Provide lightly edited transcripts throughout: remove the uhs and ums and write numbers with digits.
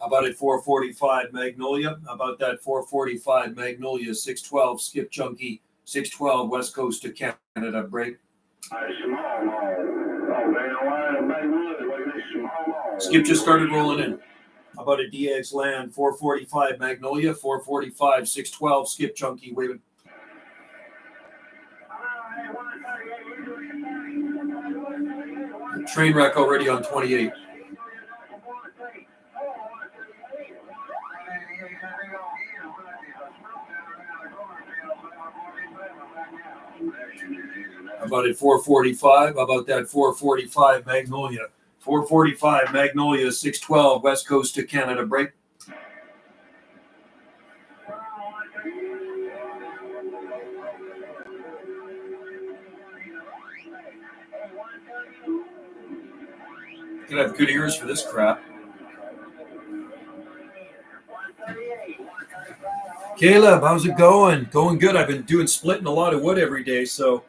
About at 445 Magnolia. About that 445 Magnolia 612 Skip Junkie 612 West Coast to Canada break. Skip just started rolling in. About a DX Land 445 Magnolia 445 612 Skip Junkie waving. Train wreck already on 28. About at 445, about that 445 Magnolia. 445 Magnolia 612 West Coast to Canada break. You have good ears for this crap. Caleb, how's it going? Going good. I've been splitting a lot of wood every day, so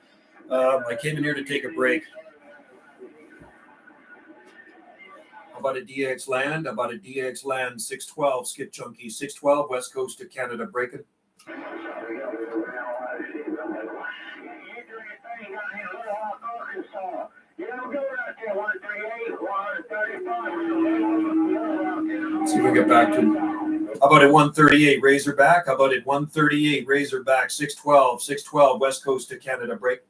I came in here to take a break. About a DX Land, 612 Skip Junkie 612 West Coast to Canada breaking. Let's see if we get back to about at 138 Razorback. About at 138 Razorback 612 West Coast to Canada break.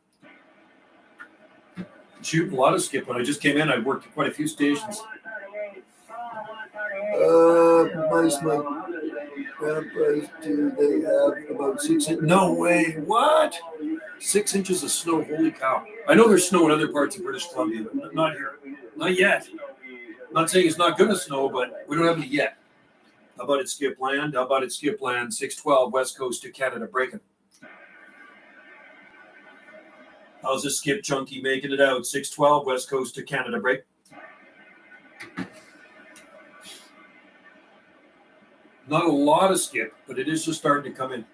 Shooting a lot of skip. When I just came in, I worked at quite a few stations. Nice, Mike. Ground price, do they have about 6 inches? No way. What? 6 inches of snow. Holy cow. I know there's snow in other parts of British Columbia, but not here. Not yet. I'm not saying it's not going to snow, but we don't have it yet. How about at Skipland? 612 West Coast to Canada breaking. How's this Skip Junkie making it out? 612 West Coast to Canada break. Not a lot of skip, but it is just starting to come in.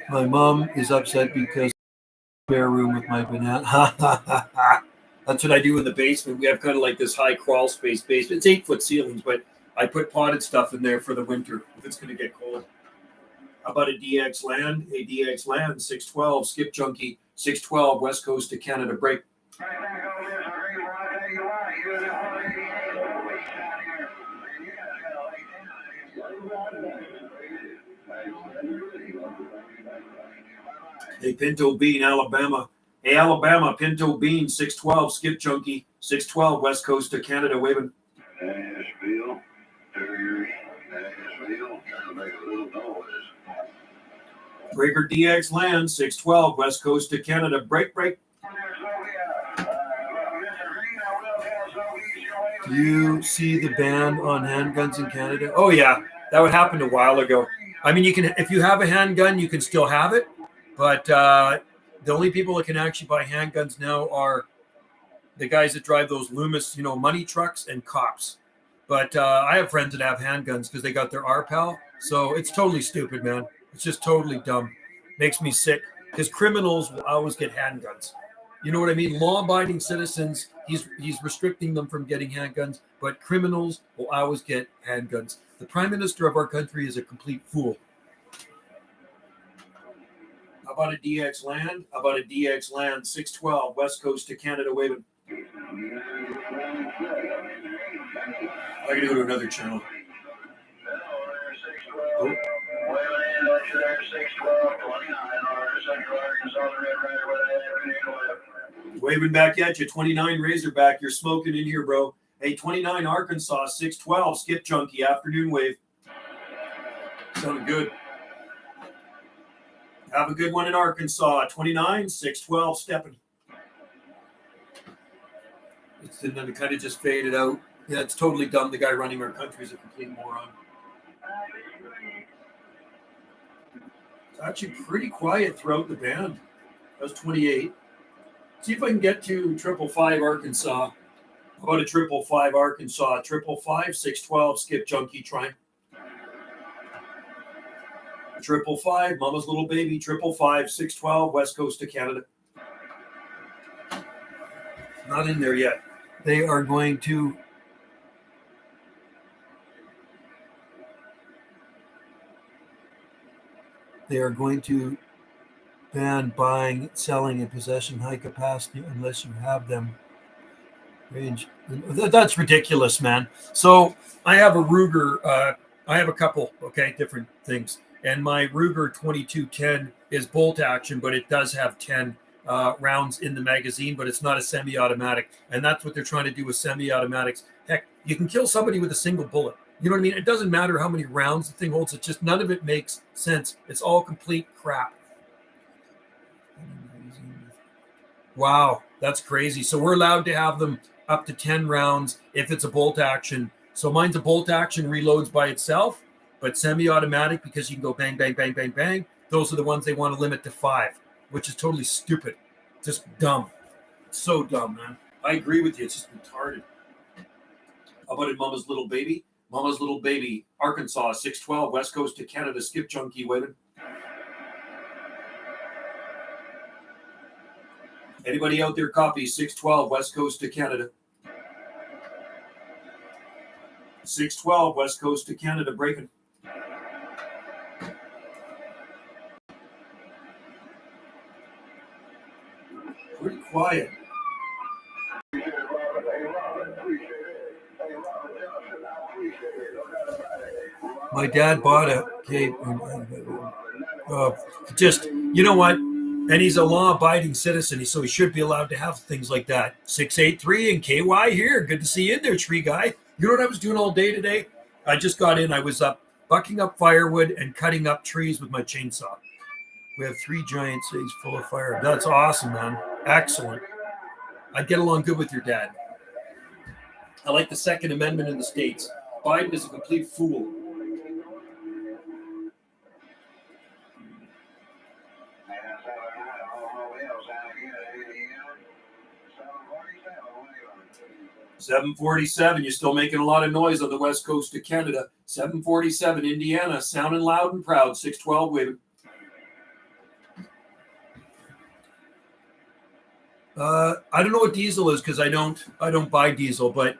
My mom is upset because spare room with my banana. That's what I do in the basement. We have kind of like this high crawl space basement. It's 8-foot ceilings, but I put potted stuff in there for the winter if it's going to get cold. How about a DX Land? 612 Skip Junkie 612 West Coast to Canada break. Hey, Pinto Bean, Alabama. Hey, Alabama, Pinto Bean, 612 Skip Junkie 612 West Coast to Canada waving. Nashville, Terriers, Nashville, trying to make a little noise. Breaker DX Land, 612 West Coast to Canada. Break. Do you see the ban on handguns in Canada? Oh, yeah. That would happen a while ago. I mean, you can, if you have a handgun, you can still have it. But the only people that can actually buy handguns now are the guys that drive those Loomis, money trucks and cops. But I have friends that have handguns because they got their RPAL. So it's totally stupid, man. It's just totally dumb. Makes me sick because criminals will always get handguns. You know what I mean? Law-abiding citizens, he's restricting them from getting handguns, but criminals will always get handguns. The Prime Minister of our country is a complete fool. How about a DX Land? 612 West Coast to Canada waving. I gotta go to another channel. Oh. Waving back at you, 29 Razorback. You're smoking in here, bro. Hey, 29 Arkansas, 612 Skip Junkie, afternoon wave. Sounded good. Have a good one in Arkansas. 29, 612 stepping. And then it kind of just faded out. Yeah, it's totally dumb. The guy running our country is a complete moron. It's actually pretty quiet throughout the band. That was 28. See if I can get to 555 Arkansas. How about a 555 Arkansas? 555, 612, skip junkie trying. 555, Mama's Little Baby, 555, 612, West Coast of Canada. Not in there yet. They are going to ban buying, selling, and possessing high capacity unless you have them. Range. That's ridiculous, man. So I have a Ruger. I have a couple, different things. And my Ruger 2210 is bolt action, but it does have 10 rounds in the magazine, but it's not a semi-automatic. And that's what they're trying to do with semi-automatics. Heck, you can kill somebody with a single bullet. You know what I mean? It doesn't matter how many rounds the thing holds. It's just none of it makes sense. It's all complete crap. Wow, that's crazy. So we're allowed to have them up to 10 rounds if it's a bolt action. So mine's a bolt action, reloads by itself, but semi-automatic because you can go bang, bang, bang, bang, bang. Those are the ones they want to limit to 5, which is totally stupid. Just dumb. So dumb, man. I agree with you. It's just retarded. How about it, Mama's Little Baby? Mama's Little Baby, Arkansas, 612, West Coast of Canada, skip junkie, waiting. Anybody out there copy 612 West Coast to Canada? 612 West Coast to Canada breaking. Pretty quiet. My dad bought a just, you know what? And he's a law-abiding citizen, so he should be allowed to have things like that. 683 and KY here. Good to see you in there, tree guy. You know what I was doing all day today? I just got in. I was up bucking up firewood and cutting up trees with my chainsaw. We have 3 giant cities full of fire. That's awesome, man. Excellent. I'd get along good with your dad. I like the Second Amendment in the States. Biden is a complete fool. $747, you're still making a lot of noise on the west coast of Canada. 747, Indiana, sounding loud and proud. 612, waving. I don't know what diesel is because I don't buy diesel, but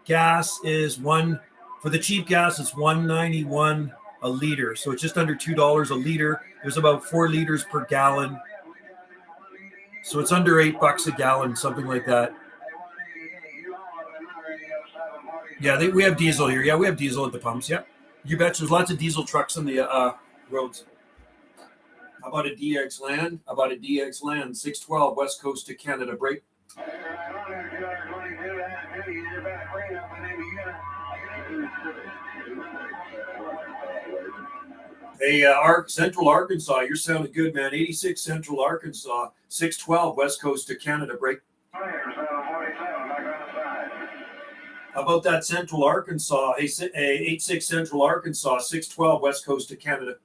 gas is for the cheap gas, it's $1.91 a liter. So it's just under $2 a liter. There's about 4 liters per gallon. So it's under $8 a gallon, something like that. Yeah, we have diesel here. Yeah, we have diesel at the pumps. Yeah, you bet. There's lots of diesel trucks on the roads. How about a DX Land? 612 West Coast of Canada. Break. Hey, Central Arkansas, you're sounding good, man. 86 Central Arkansas. 612 West Coast of Canada. Break. How about that Central Arkansas? Hey, 86 Central Arkansas, 612 West Coast of Canada.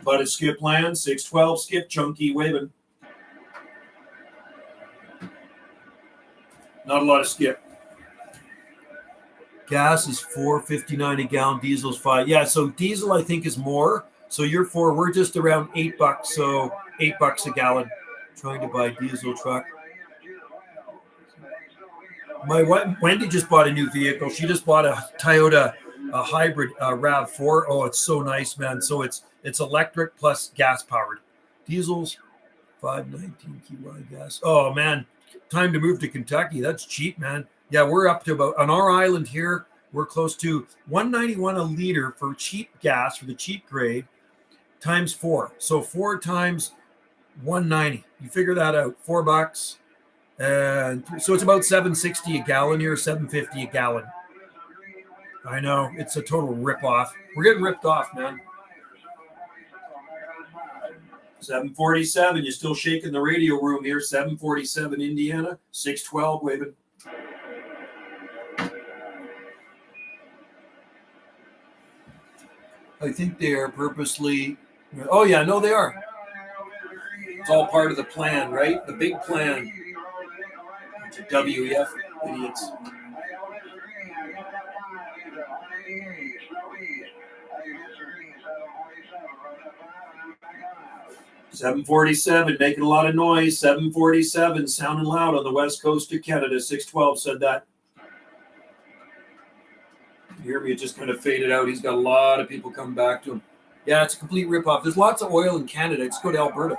But a skipland, 612 skip junkie waving. Not a lot of skip. Gas is $4.59 a gallon. Diesel's $5. Yeah, so diesel I think is more. So you're we're just around $8. So $8 a gallon. Trying to buy a diesel truck. My wife Wendy just bought a new vehicle. She just bought a Toyota hybrid RAV4. Oh, it's so nice, man. So it's electric plus gas powered. Diesel's $5.19 KY gas. Oh man, time to move to Kentucky. That's cheap, man. Yeah, we're up to about on our island here. We're close to $1.91 a liter for cheap gas for the cheap grade. Times 4. So 4 times 190. You figure that out. $4. And so it's about $7.60 a gallon here, $7.50 a gallon. I know. It's a total ripoff. We're getting ripped off, man. 747. You're still shaking the radio room here. 747 Indiana. 612 waving. I think they are purposely. Oh, yeah, no, they are. It's all part of the plan, right? The big plan. WEF idiots. 747, making a lot of noise. 747, sounding loud on the west coast of Canada. 612 said that. You hear me? It just kind of faded out. He's got a lot of people coming back to him. Yeah, it's a complete ripoff. There's lots of oil in Canada. Let's go to Alberta.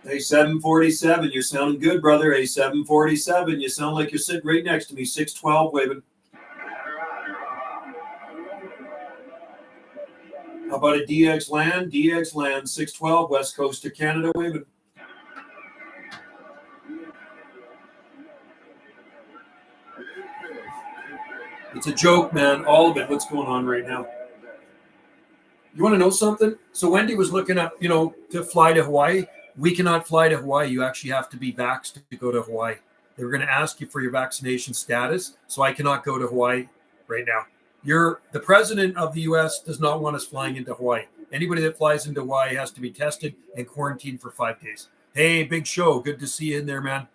Hey, 747, you're sounding good, brother. Hey, 747, you sound like you're sitting right next to me. 612 waving. How about a DX land? DX land, 612, west coast of Canada waving. It's a joke, man. All of it. What's going on right now? You want to know something? So Wendy was looking up, to fly to Hawaii. We cannot fly to Hawaii. You actually have to be vaxxed to go to Hawaii. They were going to ask you for your vaccination status, so I cannot go to Hawaii right now. The president of the U.S. does not want us flying into Hawaii. Anybody that flies into Hawaii has to be tested and quarantined for 5 days. Hey, Big Show, good to see you in there, man.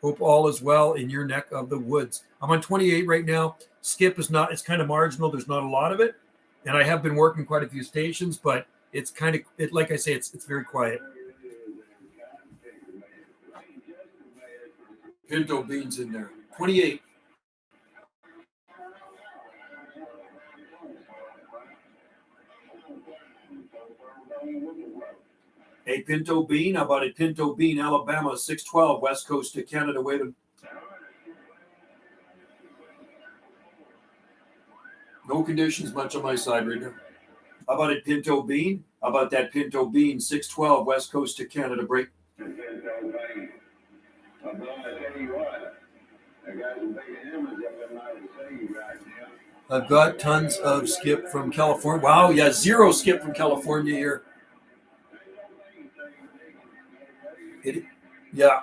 Hope all is well in your neck of the woods. I'm on 28 right now. Skip is not, it's kind of marginal. There's not a lot of it. And I have been working quite a few stations, but it's kind of, like I say, it's very quiet. Pinto beans in there. 28. Hey, Pinto Bean. How about it? Pinto Bean, Alabama, 612, west coast of Canada, waving. No conditions much on my side right now. How about it, Pinto Bean? How about that Pinto Bean, 612, west coast of Canada, break. I've got tons of skip from California. Wow, yeah, zero skip from California here. Yeah.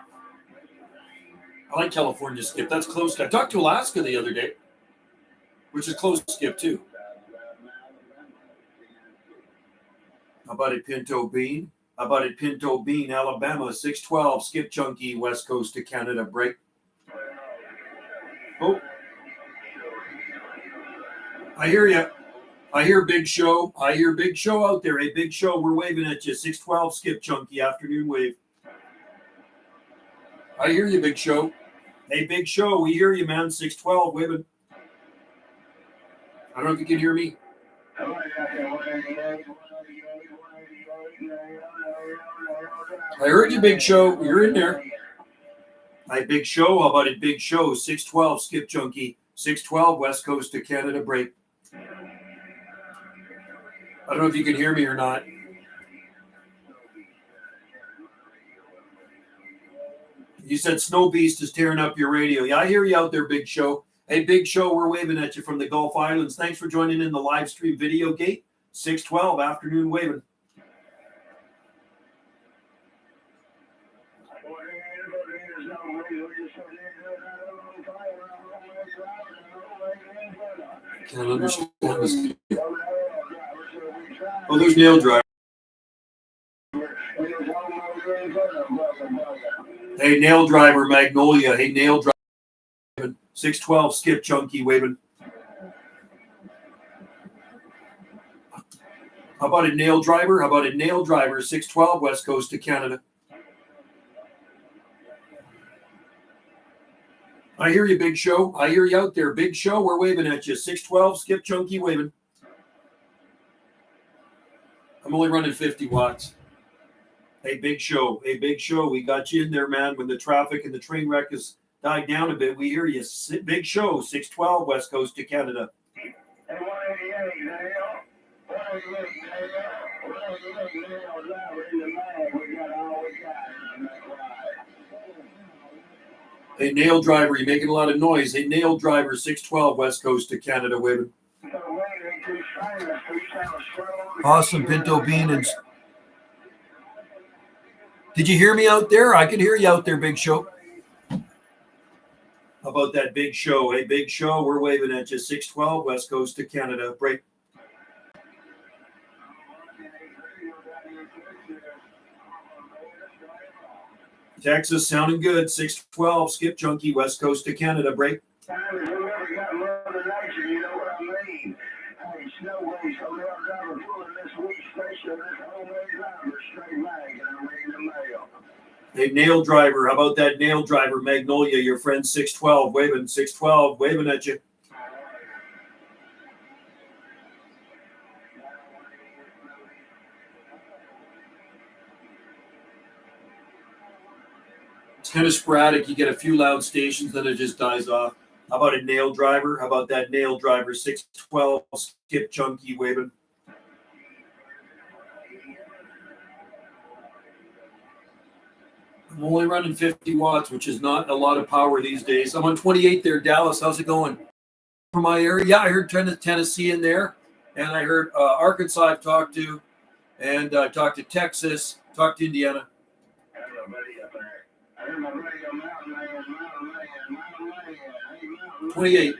I like California skip. That's close. I talked to Alaska the other day, which is close to skip too. How about it, Pinto Bean? How about it, Pinto Bean, Alabama, 612, skip chunky, west coast of Canada, break. Oh. I hear you. I hear Big Show. I hear Big Show out there. Hey, Big Show, we're waving at you. 612, skip chunky, afternoon wave. I hear you, Big Show. Hey, Big Show, we hear you, man. 612, waving. I don't know if you can hear me. I heard you, Big Show. You're in there. Hi, Big Show. How about it, Big Show? 612, skip chunky. 612, west coast of Canada, break. I don't know if you can hear me or not. You said Snow Beast is tearing up your radio. Yeah, I hear you out there, Big Show. Hey, Big Show, we're waving at you from the Gulf Islands. Thanks for joining in the live stream videogate. 612, afternoon waving. Can't understand this. Oh, there's Nail Driver. Hey, Nail Driver, Magnolia. Hey, Nail Driver. 612, skip chunky, waving. How about a Nail Driver? How about a Nail Driver, 612, west coast of Canada? I hear you, Big Show. I hear you out there. Big Show, we're waving at you. 612, skip chunky, waving. I'm only running 50 watts. Hey, Big Show. Hey, Big Show, we got you in there, man. When the traffic and the train wreck has died down a bit, we hear you. Big Show, 612, west coast of Canada. Hey, Nail Driver, you're making a lot of noise. Hey, Nail Driver, 612, west coast of Canada, waving. Awesome, Pinto Bean. And did you hear me out there? I can hear you out there, Big Show. How about that Big Show? Hey, Big Show, we're waving at you. 612 West Coast to Canada. Break. Texas sounding good. 612 Skip Junkie West Coast to Canada. Break. Hey, Nail Driver. How about that Nail Driver, Magnolia? Your friend 612 waving. 612 waving at you. It's kind of sporadic. You get a few loud stations, then it just dies off. How about a Nail Driver? How about that Nail Driver? 612 Skip Junkie waving. I'm only running 50 watts, which is not a lot of power these days. I'm on 28 there, Dallas. How's it going? From my area? Yeah, I heard Tennessee in there, and I heard Arkansas I've talked to, and I talked to Texas, talked to Indiana. 28.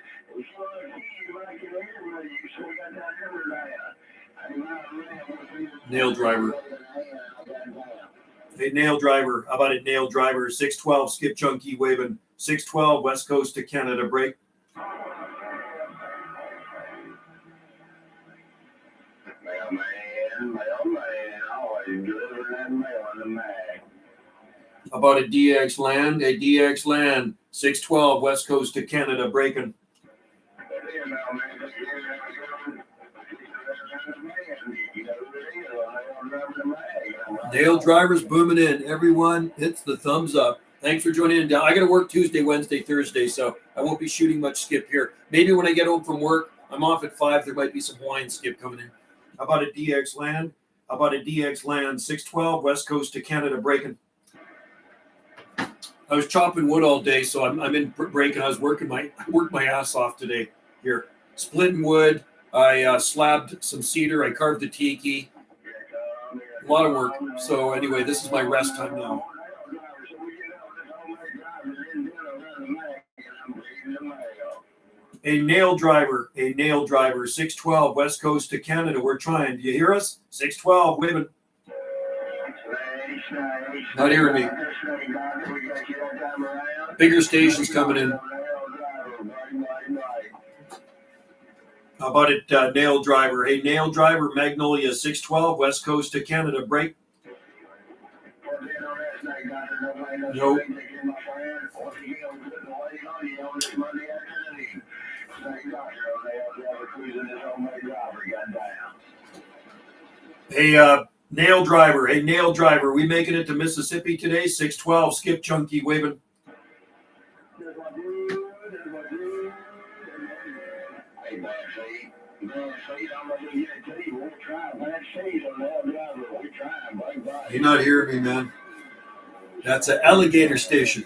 Nail Driver. Hey, Nail Driver. How about it, Nail Driver? 612 Skip Junkie waving. 612 West Coast to Canada. Break. How about a DX Land? A DX Land. 612 West Coast to Canada. Breaking. Nail Drivers booming in. Everyone hits the thumbs up. Thanks for joining in. I got to work Tuesday, Wednesday, Thursday, so I won't be shooting much skip here. Maybe when I get home from work, I'm off at 5. There might be some Hawaiian skip coming in. How about a DX Land? How about a DX Land? 612 West Coast to Canada. Breaking. I was chopping wood all day, so I'm in break, and I worked my ass off today here. Splitting wood. I slabbed some cedar. I carved the tiki. A lot of work. So anyway, this is my rest time now. A Nail Driver. A Nail Driver. 612 West Coast to Canada. We're trying. Do you hear us? 612 waving. Not hearing me. Bigger stations coming in. How about it, Nail Driver? Hey, Nail Driver, Magnolia, 612 West Coast to Canada. Break. Nope. Hey, Nail Driver. Hey, Nail Driver. We making it to Mississippi today? 612 Skip Junkie waving. You're not hearing me, man. That's an alligator station.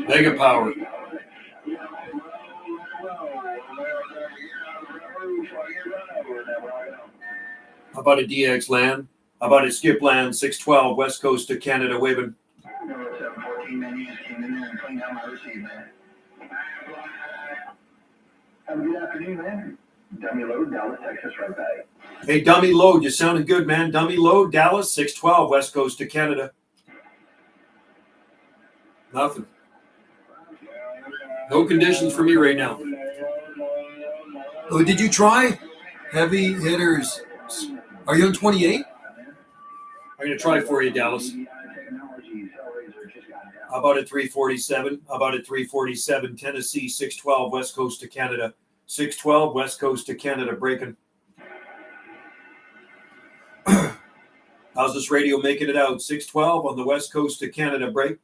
Mega power. How about a DX Land? How about a Skip Land? 612 West Coast to Canada waving. Have a good afternoon, man. Dummy Load, Dallas, Texas, right back. Hey, Dummy Load, you sounded good, man. Dummy Load, Dallas, 612 West Coast to Canada. Nothing. No conditions for me right now. Oh, did you try? Heavy hitters. Are you on 28? I'm going to try for you, Dallas. How about a 347? How about a 347? Tennessee, 612 West Coast to Canada. 612 West Coast to Canada, breaking. How's this radio making it out? 612 on the West Coast to Canada, break.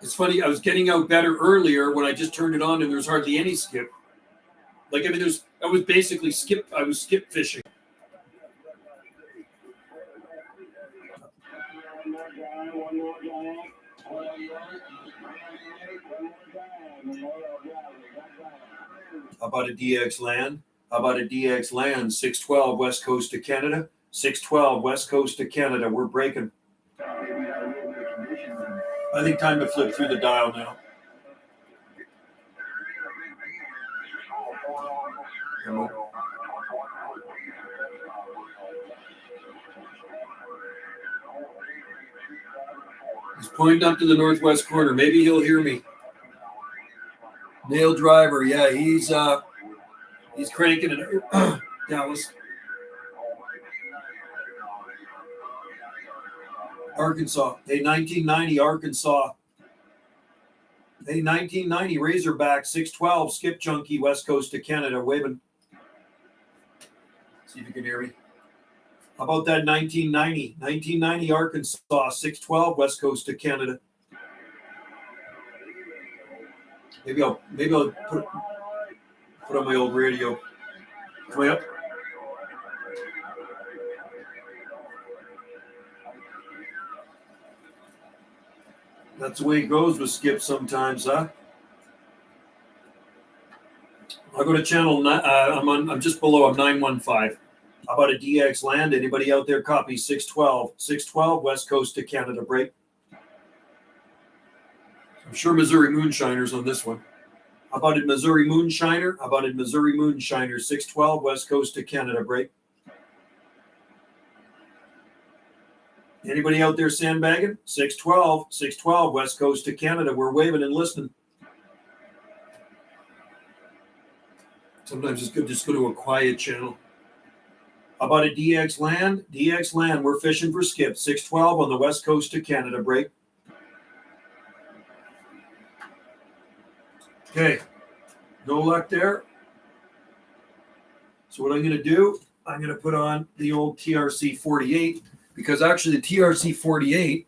It's funny, I was getting out better earlier when I just turned it on and there was hardly any skip. I was basically I was skip fishing. How about a DX land? How about a DX land? 612 west coast of Canada. 612 west coast of Canada. We're breaking. I think time to flip through the dial now. He's pointing up to the northwest corner. Maybe he'll hear me. Nail driver, yeah, he's cranking it. Dallas, Arkansas. Hey, 1990 Arkansas. Hey, 1990 Razorback 612 Skip Junkie west coast of Canada waving. See if you can hear me. How about that 1990 Arkansas 612 west coast of Canada. Maybe I'll put on my old radio. Come on up. That's the way it goes with Skip sometimes, huh? I'll go to channel. I'm just below. I'm 915. How about a DX land? Anybody out there copy 612? 612 west coast of Canada break. I'm sure Missouri Moonshiners on this one. How about a Missouri Moonshiner? How about a Missouri Moonshiner 612 west coast of Canada break? Anybody out there sandbagging? 612 west coast of Canada. We're waving and listening. Sometimes it's good just go to a quiet channel. How about a DX land? DX land. We're fishing for Skip. 612 on the west coast of Canada break. Okay. No luck there. So what I'm going to do, I'm going to put on the old TRC 48 because actually the TRC 48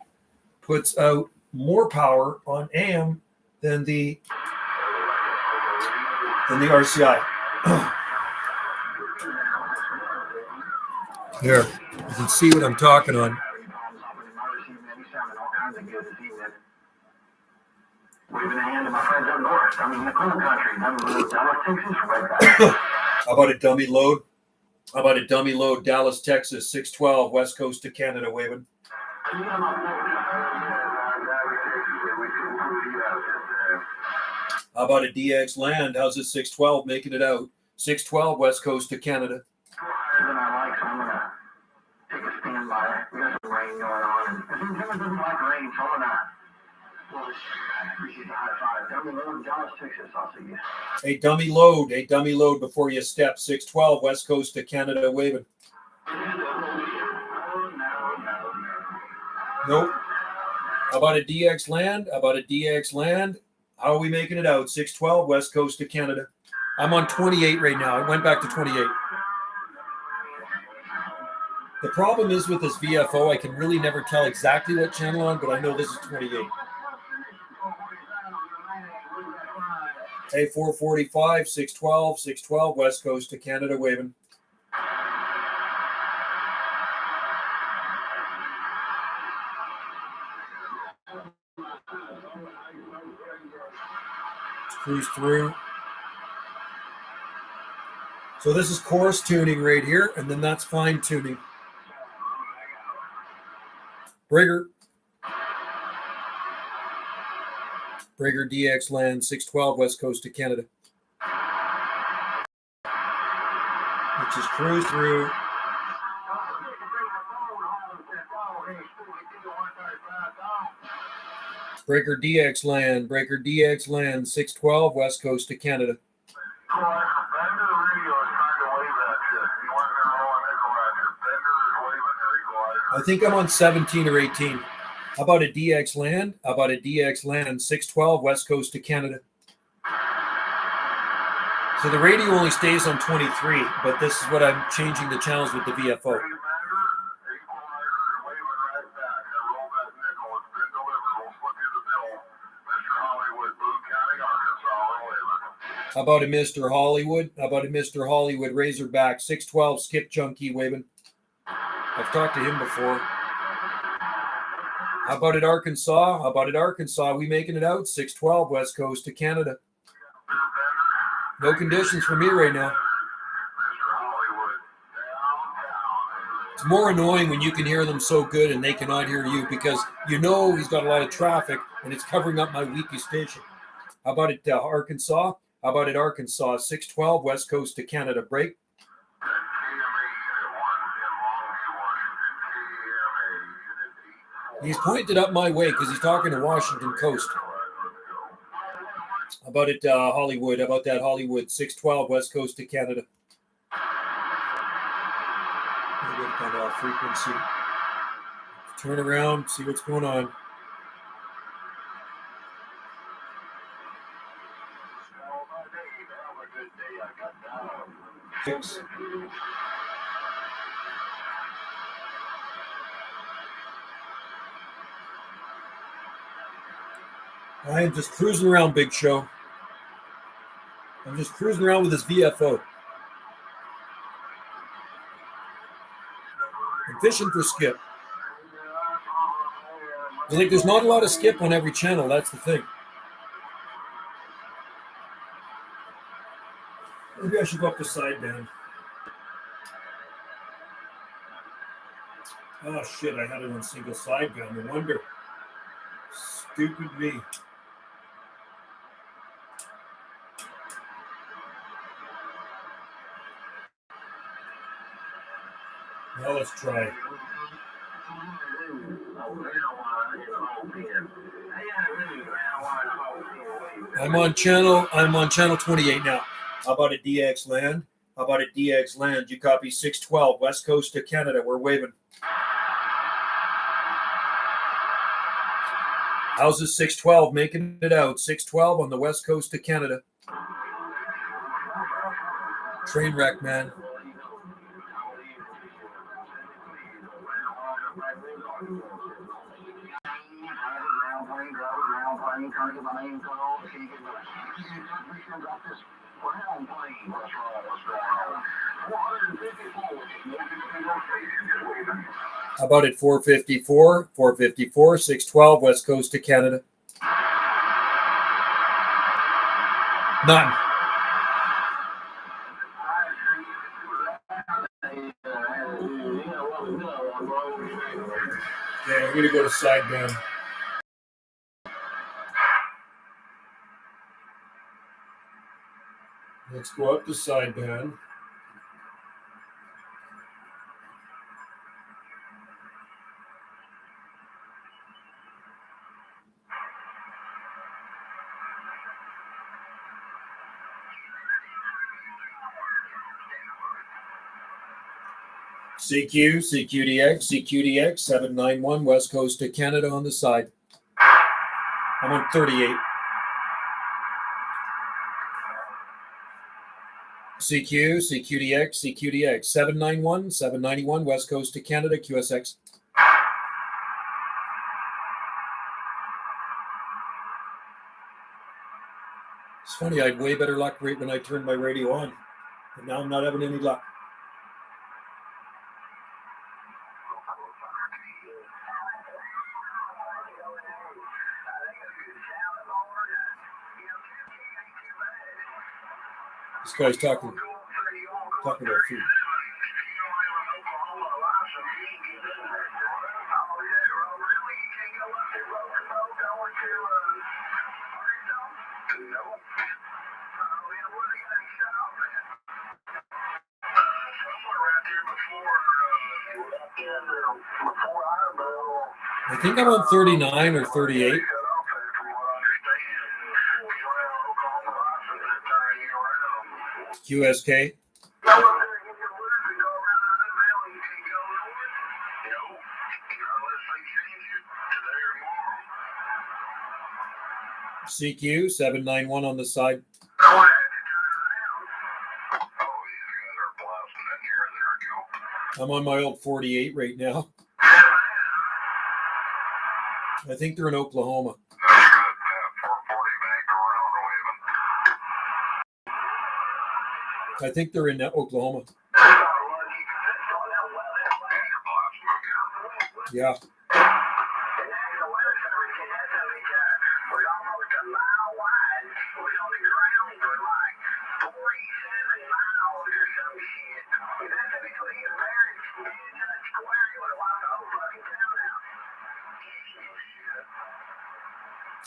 puts out more power on AM than the RCI. Here, you can see what I'm talking on. How about a dummy load? How about a dummy load? Dallas, Texas, 612 west coast of Canada waving. How about a DX land? How's it 612 making it out? 612 west coast of Canada. Take a standby. We got some rain going on, and it doesn't like rain, so I'm gonna. I appreciate the high five. Dummy load, Dallas, Texas. I'll see you. A dummy load before you step. 612 west coast of Canada waving. Nope. How about a DX land? How about a DX land? How are we making it out? 612 west coast of Canada. I'm on 28 right now. I went back to 28. The problem is with this VFO, I can really never tell exactly what channel I'm on, but I know this is 28. Hey, 445, 612, west coast of Canada waving. Let's cruise through. So this is course tuning right here, and then that's fine tuning. Breaker DX land 612 west coast of Canada. Let's just cruise through. Breaker DX land 612 west coast of Canada. I think I'm on 17 or 18. How about a DX land? 612 west coast of Canada. So the radio only stays on 23, but this is what I'm changing the channels with the VFO. How about a Mr. Hollywood? Razorback 612 Skip Junkie waving. I've talked to him before. How about it, Arkansas? We making it out? 612 west coast of Canada. No conditions for me right now. It's more annoying when you can hear them so good and they cannot hear you because you know he's got a lot of traffic and it's covering up my weekly station. How about it, Arkansas? How about it, Arkansas? 612, West Coast to Canada. Break. He's pointed up my way because he's talking to Washington Coast. How about it, Hollywood? How about that, Hollywood? 612, West Coast to Canada. Good kind of frequency. Turn around, see what's going on. Six. I am just cruising around, Big Show. I'm just cruising around with this VFO. I'm fishing for skip. Like, there's not a lot of skip on every channel. That's the thing. Maybe I should go up the sideband. Oh, shit. I had it on single sideband. No wonder. Stupid me. Now let's try. I'm on channel 28 now. How about a DX land? How about a DX land? You copy 612, West Coast to Canada. We're waving. How's this 612 making it out? 612 on the West Coast to Canada. Train wreck, man. How about it, 454, 454, 612, West Coast to Canada? None. Okay, I'm going to go to sideband. Let's go up to sideband. CQ, CQDX, CQDX, 791, West Coast to Canada on the side. I'm on 38. CQ, CQDX, CQDX, 791, 791, West Coast to Canada, QSX. It's funny, I had way better luck right when I turned my radio on, but now I'm not having any luck. This guy's talking about food. I think I'm on 39 or 38. QSK. CQ 791 on the side. I'm on my old 48 right now. I think they're in Oklahoma. I think they're in Oklahoma. Yeah.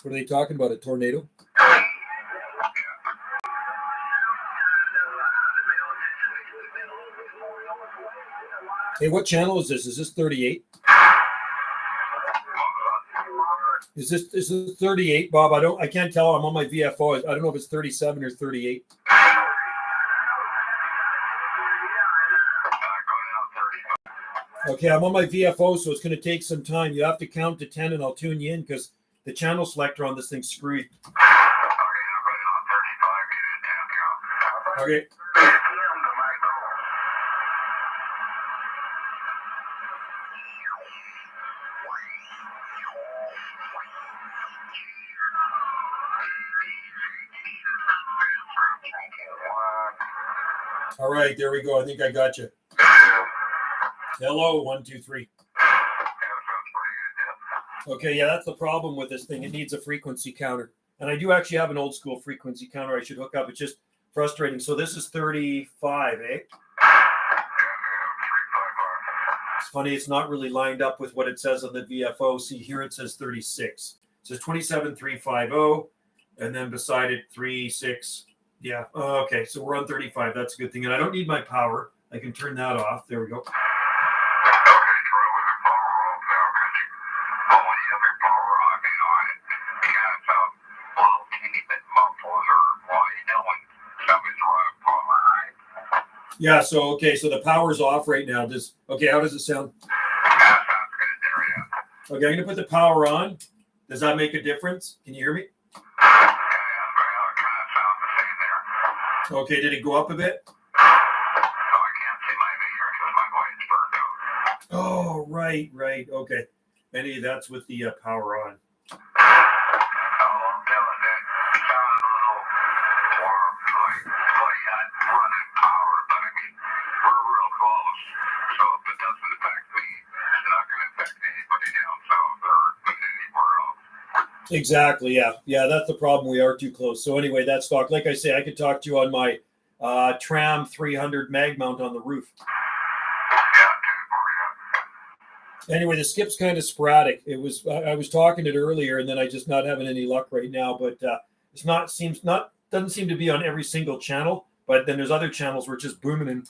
What are they talking about? A tornado? Hey, what channel is this? Is this 38? Is this 38, Bob? I can't tell. I'm on my VFO. I don't know if it's 37 or 38. Okay, I'm on my VFO, so it's going to take some time. You have to count to 10 and I'll tune you in because the channel selector on this thing's screwed. Okay. All right, there we go. I think I got you. Hello, 1, 2, 3. Okay, yeah, that's the problem with this thing. It needs a frequency counter. And I do actually have an old school frequency counter I should hook up. It's just frustrating. So this is 35, eh? It's funny, it's not really lined up with what it says on the VFO. See, here it says 36. It says 27350, and then beside it, 36. Yeah, okay, so we're on 35. That's a good thing. And I don't need my power. I can turn that off. There we go. Yeah, so okay, so the power's off right now. Okay, how does it sound? Okay, I'm gonna put the power on. Does that make a difference? Can you hear me? Okay, did it go up a bit? Oh, right, okay. Anyway, that's with the power on. Exactly. Yeah. That's the problem. We are too close. So anyway, that's talk. Like I say, I could talk to you on my Tram 300 mag mount on the roof. Anyway, the skip's kind of sporadic. I was talking it earlier, and then I just not having any luck right now. But doesn't seem to be on every single channel. But then there's other channels where it's just booming in.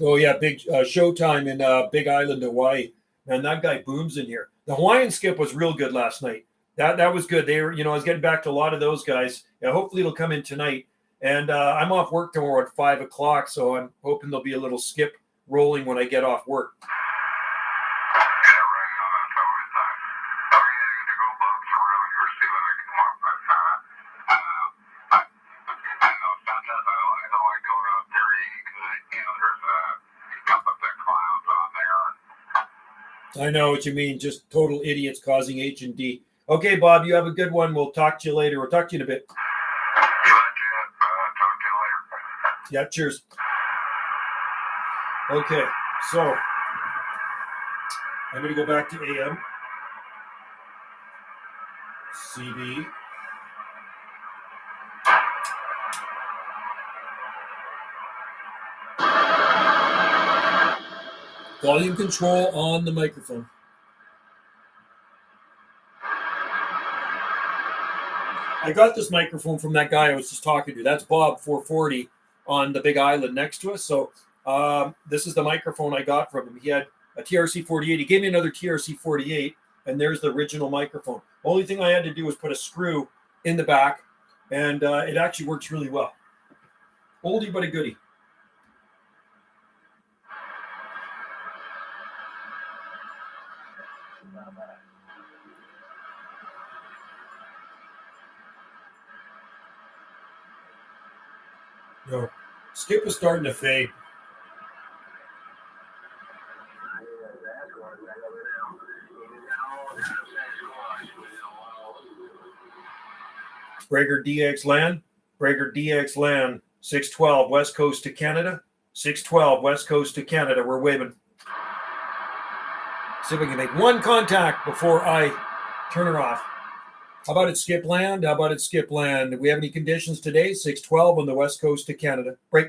Oh yeah, big Showtime in Big Island, Hawaii. Man, that guy booms in here. The Hawaiian skip was real good last night. That was good. They were, I was getting back to a lot of those guys. Yeah, hopefully it'll come in tonight. And I'm off work tomorrow at 5 o'clock, so I'm hoping there'll be a little skip rolling when I get off work. I know what you mean. Just total idiots causing H&D. Okay, Bob, you have a good one. We'll talk to you later. We'll talk to you in a bit. Yeah, cheers. Okay, so I'm going to go back to AM. CB. Volume control on the microphone. I got this microphone from that guy I was just talking to. That's Bob 440 on the Big Island next to us. So this is the microphone I got from him. He had a TRC 48. He gave me another TRC 48, and there's the original microphone. Only thing I had to do was put a screw in the back, and it actually works really well. Oldie but a goodie. No, skip is starting to fade. Breaker DX LAN. 612 West Coast to Canada. 612 West Coast to Canada. We're waving. See if we can make one contact before I turn her off. How about it, Skipland? How about it, Skipland? Do we have any conditions today? 612 on the West Coast to Canada. Break.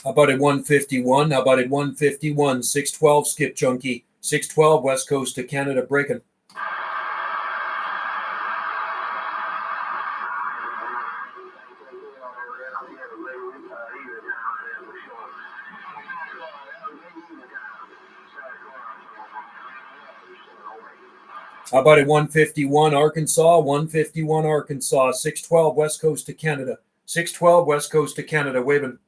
How about at 151? How about at 151? 612 Skip Junkie. 612 West Coast to Canada breaking. How about at 151 Arkansas? 151 Arkansas. 612 West Coast to Canada. 612 West Coast to Canada waving.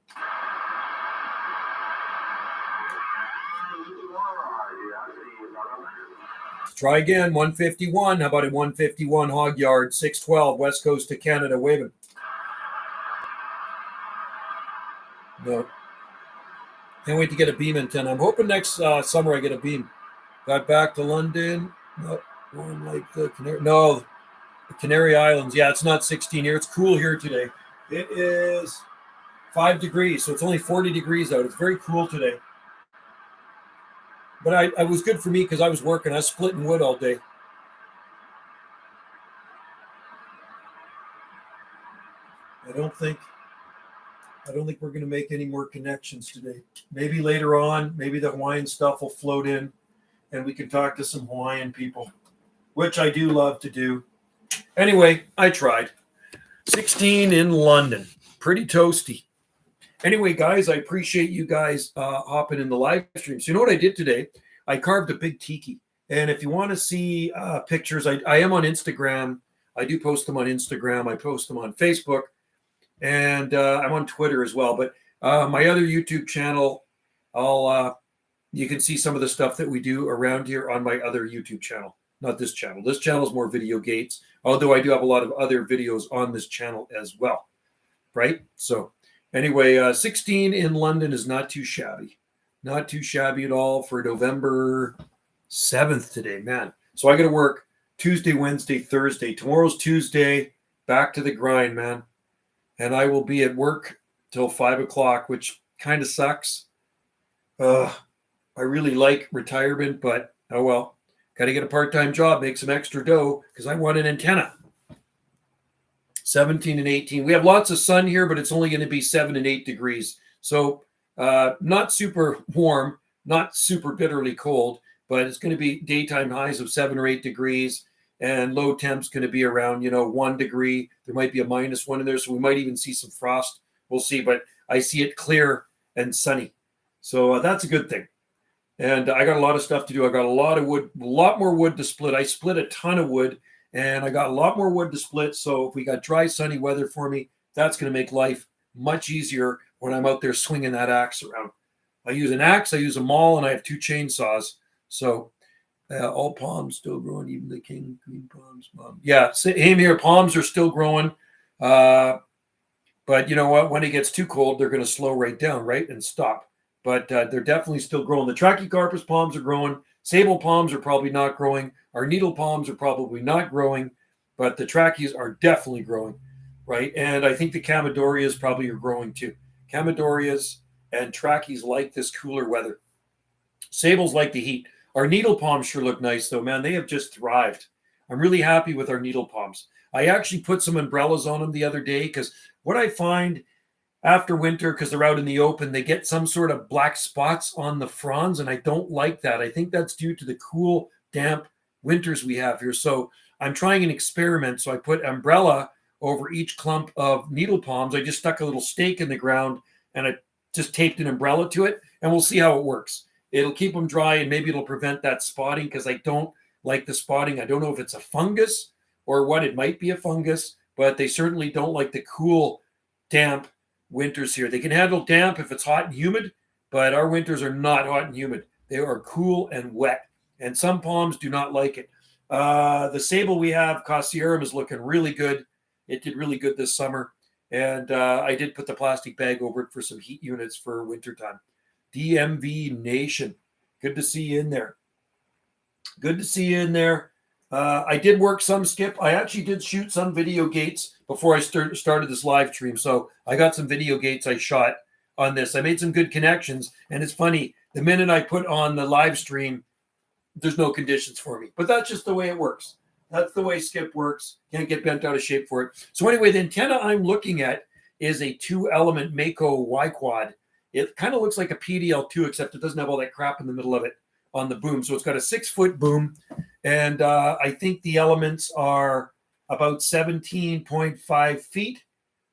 Try again, 151. How about at 151 Hog Yard, 612 West Coast to Canada, waving. No. Can't wait to get a beam in 10. I'm hoping next summer I get a beam. Got back to London. No, going like the Canary Islands. Yeah, it's not 16 here. It's cool here today. It is 5 degrees, so it's only 40 degrees out. It's very cool today. But I was good for me because I was working. I was splitting wood all day. I don't think we're going to make any more connections today. Maybe later on, maybe the Hawaiian stuff will float in and we can talk to some Hawaiian people, which I do love to do. Anyway, I tried. 16 in London. Pretty toasty. Anyway, guys, I appreciate you guys hopping in the live stream. So you know what I did today? I carved a big tiki. And if you want to see pictures, I am on Instagram. I do post them on Instagram. I post them on Facebook. And I'm on Twitter as well. But my other YouTube channel, you can see some of the stuff that we do around here on my other YouTube channel. Not this channel. This channel is more videogates, although I do have a lot of other videos on this channel as well. Right? So anyway, 16 in London is not too shabby. Not too shabby at all for November 7th today, man. So I got to work Tuesday, Wednesday, Thursday. Tomorrow's Tuesday. Back to the grind, man. And I will be at work till 5 o'clock, which kind of sucks. I really like retirement, but oh well. Got to get a part-time job, make some extra dough, because I want an antenna. 17 and 18. We have lots of sun here, but it's only going to be 7 and 8 degrees. So not super warm, not super bitterly cold, but it's going to be daytime highs of 7 or 8 degrees, and low temps going to be around, 1 degree. There might be a -1 in there, so we might even see some frost. We'll see, but I see it clear and sunny. So that's a good thing. And I got a lot of stuff to do. I got a lot of wood, a lot more wood to split. I split a ton of wood, and I got a lot more wood to split. So if we got dry, sunny weather for me, that's going to make life much easier when I'm out there swinging that axe around. I use an axe, I use a maul, and I have 2 chainsaws. So all palms still growing, even the king green palms. Yeah, same here. Palms are still growing. But you know what? When it gets too cold, they're going to slow right down, right, and stop. But they're definitely still growing. The Trachycarpus palms are growing. Sable palms are probably not growing. Our needle palms are probably not growing. But the Trachys are definitely growing, right? And I think the Camidorias probably are growing too. Camidorias and Trachys like this cooler weather. Sables like the heat. Our needle palms sure look nice, though, man. They have just thrived. I'm really happy with our needle palms. I actually put some umbrellas on them the other day because what I find after winter, because they're out in the open, they get some sort of black spots on the fronds, and I don't like that. I think that's due to the cool, damp winters we have here. So I'm trying an experiment. So I put umbrella over each clump of needle palms. I just stuck a little stake in the ground, and I just taped an umbrella to it, and we'll see how it works. It'll keep them dry, and maybe it'll prevent that spotting because I don't like the spotting. I don't know if it's a fungus or what. It might be a fungus, but they certainly don't like the cool, damp winters here. They can handle damp if it's hot and humid, but our winters are not hot and humid. They are cool and wet, and some palms do not like it. The sable we have, Cossierum, is looking really good. It did really good this summer. And I did put the plastic bag over it for some heat units for wintertime. DMV Nation. Good to see you in there. Good to see you in there. I did work some, Skip. I actually did shoot some video gates before I started this live stream. So I got some video gates I shot on this. I made some good connections. And it's funny, the minute I put on the live stream, there's no conditions for me. But that's just the way it works. That's the way Skip works. Can't get bent out of shape for it. So anyway, the antenna I'm looking at is a 2-element Mako Y-Quad. It kind of looks like a PDL2, except it doesn't have all that crap in the middle of it on the boom. So it's got a 6-foot boom. And I think the elements are about 17.5 feet,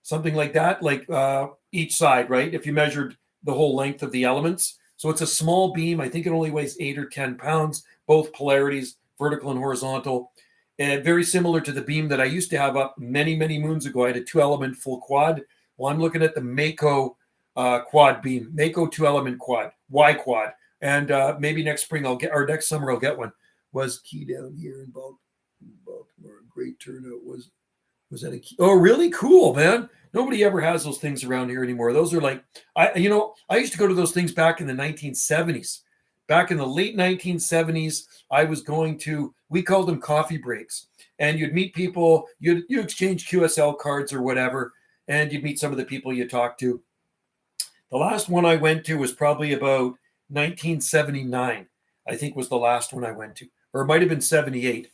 something like that, like each side, right? If you measured the whole length of the elements. So it's a small beam. I think it only weighs 8 or 10 pounds, both polarities, vertical and horizontal. And very similar to the beam that I used to have up many, many moons ago. I had a 2-element full quad. Well, I'm looking at the Mako quad beam, Mako 2-element quad, Y quad. And maybe next spring next summer I'll get one. Was key down here in Baltimore. Great turnout. Was that a key? Oh, really cool, man. Nobody ever has those things around here anymore. Those are like, I used to go to those things back in the 1970s. Back in the late 1970s, I was going to, we called them coffee breaks. And you'd meet people, you'd exchange QSL cards or whatever, and you'd meet some of the people you talked to. The last one I went to was probably about 1979, I think was the last one I went to. Or it might have been 78.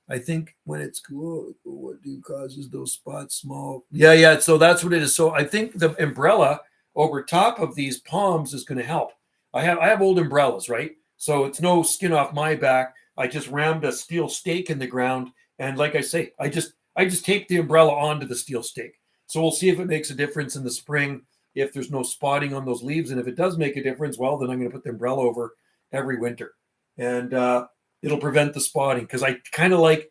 I think when it's cool, what causes those spots small? Yeah. So that's what it is. So I think the umbrella over top of these palms is going to help. I have old umbrellas, right? So it's no skin off my back. I just rammed a steel stake in the ground, and like I say, I just taped the umbrella onto the steel stake. So we'll see if it makes a difference in the spring, if there's no spotting on those leaves, and if it does make a difference, well, then I'm going to put the umbrella over every winter, and it'll prevent the spotting because I kind of like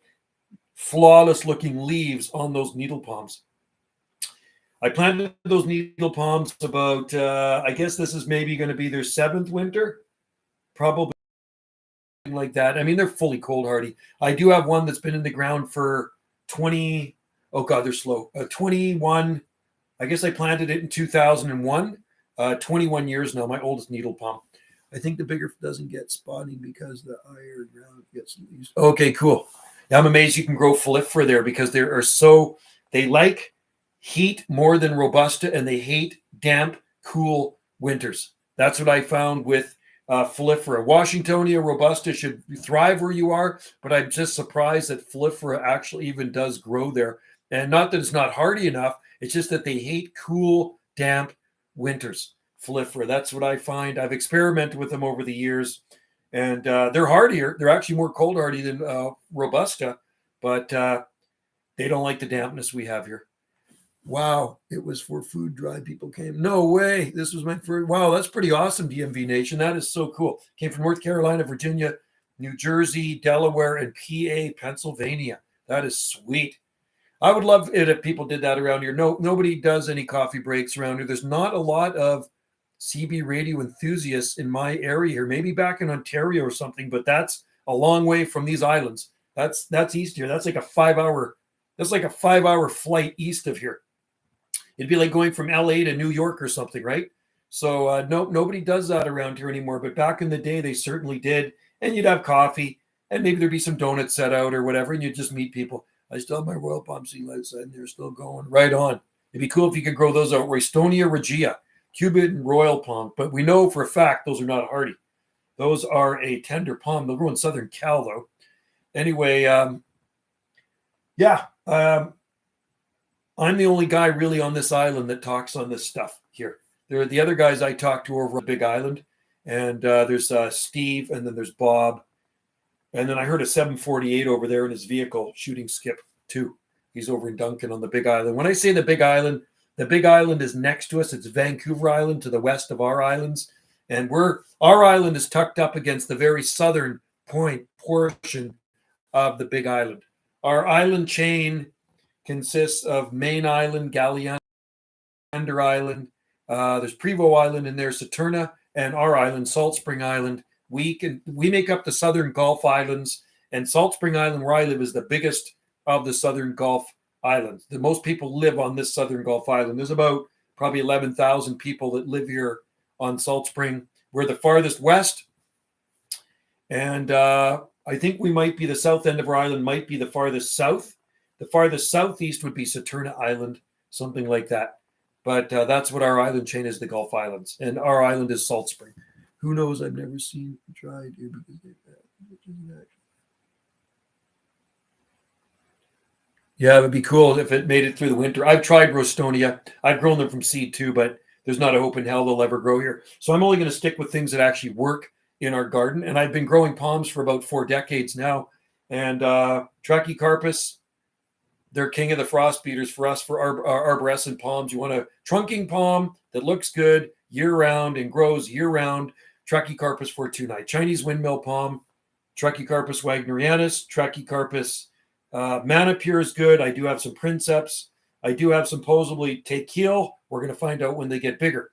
flawless looking leaves on those needle palms. I planted those needle palms about, I guess this is maybe going to be their 7th winter, probably like that. I mean, they're fully cold hardy. I do have one that's been in the ground for 20, oh God, they're slow. 21, I guess I planted it in 2001, 21 years now, my oldest needle palm. I think the bigger doesn't get spotting because the higher ground gets used. Okay, cool. Yeah, I'm amazed you can grow Phylifera there because they like heat more than Robusta, and they hate damp, cool winters. That's what I found with Phylifera. Washingtonia Robusta should thrive where you are, but I'm just surprised that Phylifera actually even does grow there. And not that it's not hardy enough, it's just that they hate cool, damp winters. Phylifera, that's what I find. I've experimented with them over the years, and they're hardier. They're actually more cold hardy than Robusta, but they don't like the dampness we have here. Wow, it was for food drive. People came. No way. This was meant for. Wow, that's pretty awesome, DMV Nation. That is so cool. Came from North Carolina, Virginia, New Jersey, Delaware, and PA, Pennsylvania. That is sweet. I would love it if people did that around here. No, nobody does any coffee breaks around here. There's not a lot of CB radio enthusiasts in my area here. Maybe back in Ontario or something, but that's a long way from these islands. That's east here. That's like a 5-hour. That's like a 5-hour flight east of here. It'd be like going from LA to New York or something, right? So nobody does that around here anymore. But back in the day, they certainly did. And you'd have coffee, and maybe there'd be some donuts set out or whatever, and you'd just meet people. I still have my Royal Palm seed outside, and they're still going right on. It'd be cool if you could grow those out. Roystonia regia, Cubit, and Royal Palm. But we know for a fact those are not hardy. Those are a tender palm. They'll grow in Southern Cal, though. Anyway, I'm the only guy really on this island that talks on this stuff here. There are the other guys I talk to over on Big Island, and there's Steve, and then there's Bob, and then I heard a 748 over there in his vehicle shooting Skip too. He's over in Duncan on the Big Island. When I say the Big Island is next to us. It's Vancouver Island to the west of our islands, and our island is tucked up against the very southern portion of the Big Island. Our island chain consists of Main Island, Galleander Island. There's Prevost Island in there, Saturna, and our island, Salt Spring Island. We make up the southern Gulf Islands, And Salt Spring Island, where I live, is the biggest of the Southern Gulf Islands. The most people live on this Southern Gulf Island. There's about probably 11,000 people that live here on Salt Spring. We're the farthest west. And I think we might be the south end of our island, might be the farthest south. The farthest southeast would be Saturna Island, something like that. But that's what our island chain is, the Gulf Islands. And our island is Salt Spring. Who knows? I've never seen tried here because they've Yeah, it would be cool if it made it through the winter. I've tried Rostonia. I've grown them from seed too, but there's not a hope in hell they'll ever grow here. So I'm only going to stick with things that actually work in our garden. And I've been growing palms for about 4 decades now. And Trachycarpus, they're king of the frost beaters for us, for arborescent palms. You want a trunking palm that looks good year-round and grows year-round, Trachycarpus fortunei. Chinese windmill palm, Trachycarpus wagnerianus, Trachycarpus Manipure is good. I do have some princeps. I do have supposedly Tequil. We're going to find out when they get bigger.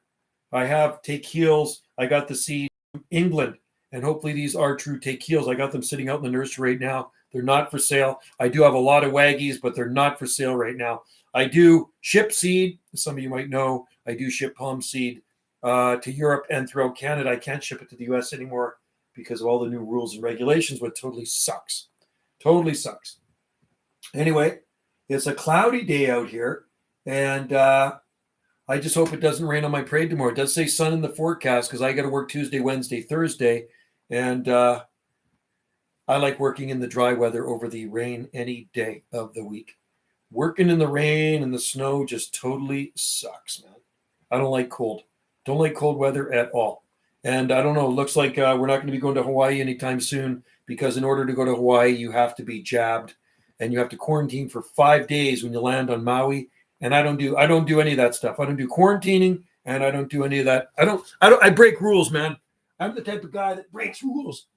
I have Tequils. I got the seed from England, and hopefully these are true Tequils. I got them sitting out in the nursery right now. They're not for sale. I do have a lot of Waggies, but they're not for sale right now. I do ship seed. Some of you might know I do ship palm seed to Europe and throughout Canada. I can't ship it to the U.S. anymore because of all the new rules and regulations, which totally sucks. Totally sucks. Anyway, it's a cloudy day out here, and I just hope it doesn't rain on my parade tomorrow. It does say sun in the forecast because I got to work Tuesday, Wednesday, Thursday, and I like working in the dry weather over the rain any day of the week. Working in the rain and the snow just totally sucks, man. I don't like cold. Don't like cold weather at all. And I don't know, it looks like we're not going to be going to Hawaii anytime soon because in order to go to Hawaii, you have to be jabbed and you have to quarantine for 5 days when you land on Maui. And I don't do any of that stuff. I don't do quarantining and I don't do any of that. I break rules, man. I'm the type of guy that breaks rules.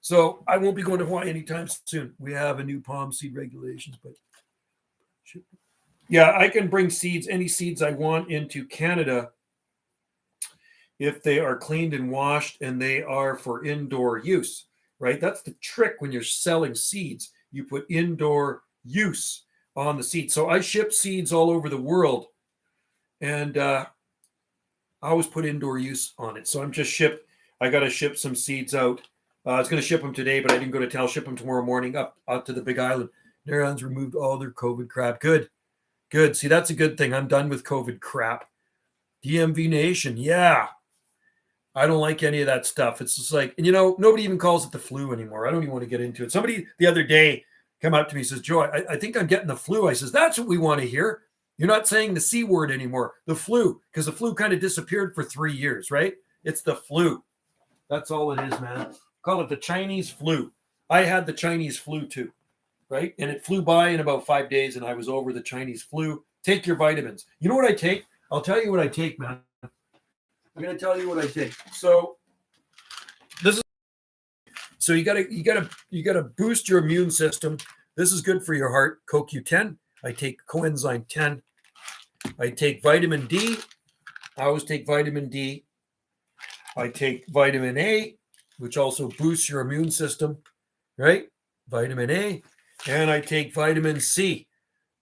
So I won't be going to Hawaii anytime soon. We have a new palm seed regulations, but yeah, I can bring seeds, any seeds I want into Canada if they are cleaned and washed and they are for indoor use, right? That's the trick when you're selling seeds. You put indoor use on the seed. So I ship seeds all over the world and I always put indoor use on it. So I got to ship some seeds out. I was going to ship them today, but I didn't go to town. Ship them tomorrow morning up to the Big Island. Narrowlands removed all their COVID crap. Good. See, that's a good thing. I'm done with COVID crap. DMV Nation. Yeah. I don't like any of that stuff. It's just like, and nobody even calls it the flu anymore. I don't even want to get into it. Somebody the other day came up to me and says, Joe, I think I'm getting the flu. I says, that's what we want to hear. You're not saying the C word anymore. The flu, because the flu kind of disappeared for 3 years, right? It's the flu. That's all it is, man. Call it the Chinese flu. I had the Chinese flu too, right? And it flew by in about 5 days and I was over the Chinese flu. Take your vitamins. You know what I take? I'll tell you what I take, man. I'm going to tell you what I take. So you gotta boost your immune system. This is good for your heart. CoQ10. I take coenzyme 10. I take vitamin D. I always take vitamin D. I take vitamin A, which also boosts your immune system, right? Vitamin A. And I take vitamin C.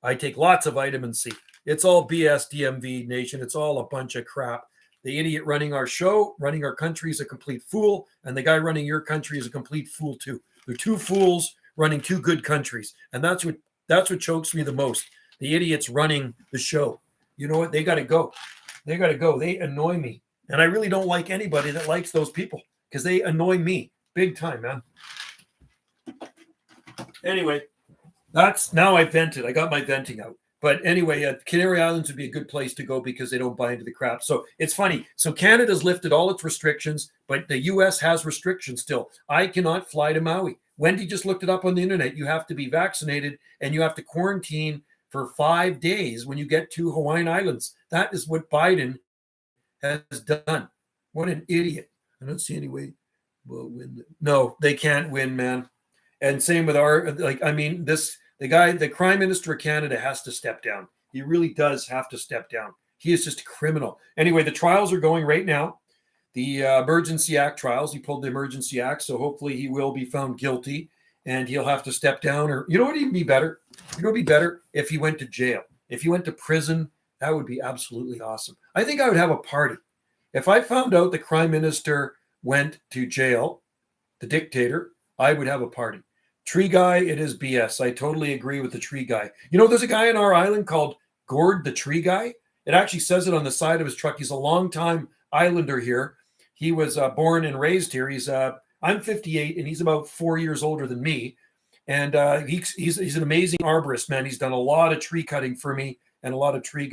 I take lots of vitamin C. It's all BS, DMV Nation. It's all a bunch of crap. The idiot running our show, running our country is a complete fool, and the guy running your country is a complete fool too. They're two fools running two good countries, and that's what chokes me the most. The idiots running the show. You know what? They got to go. They got to go. They annoy me, and I really don't like anybody that likes those people because they annoy me big time, man. Anyway, now I vented. I got my venting out. But anyway, Canary Islands would be a good place to go because they don't buy into the crap. So it's funny. So Canada's lifted all its restrictions, but the U.S. has restrictions still. I cannot fly to Maui. Wendy just looked it up on the internet. You have to be vaccinated and you have to quarantine for 5 days when you get to Hawaiian Islands. That is what Biden has done. What an idiot. I don't see any way we'll win. No, they can't win, man. And same with the Prime Minister of Canada has to step down. He really does have to step down. He is just a criminal. Anyway, the trials are going right now. The Emergency Act trials. He pulled the Emergency Act, so hopefully he will be found guilty. and he'll have to step down. Or you know what would even be better? You know what would be better if he went to jail. If he went to prison, that would be absolutely awesome. I think I would have a party. If I found out the Prime Minister went to jail, the dictator, I would have a party. Tree guy, it is BS. I totally agree with the tree guy. You know, there's a guy in our island called Gord the Tree Guy. It actually says it on the side of his truck. He's a longtime islander here. He was born and raised here. I'm 58, and he's about 4 years older than me. And he's an amazing arborist, man. He's done a lot of tree cutting for me and a lot of tree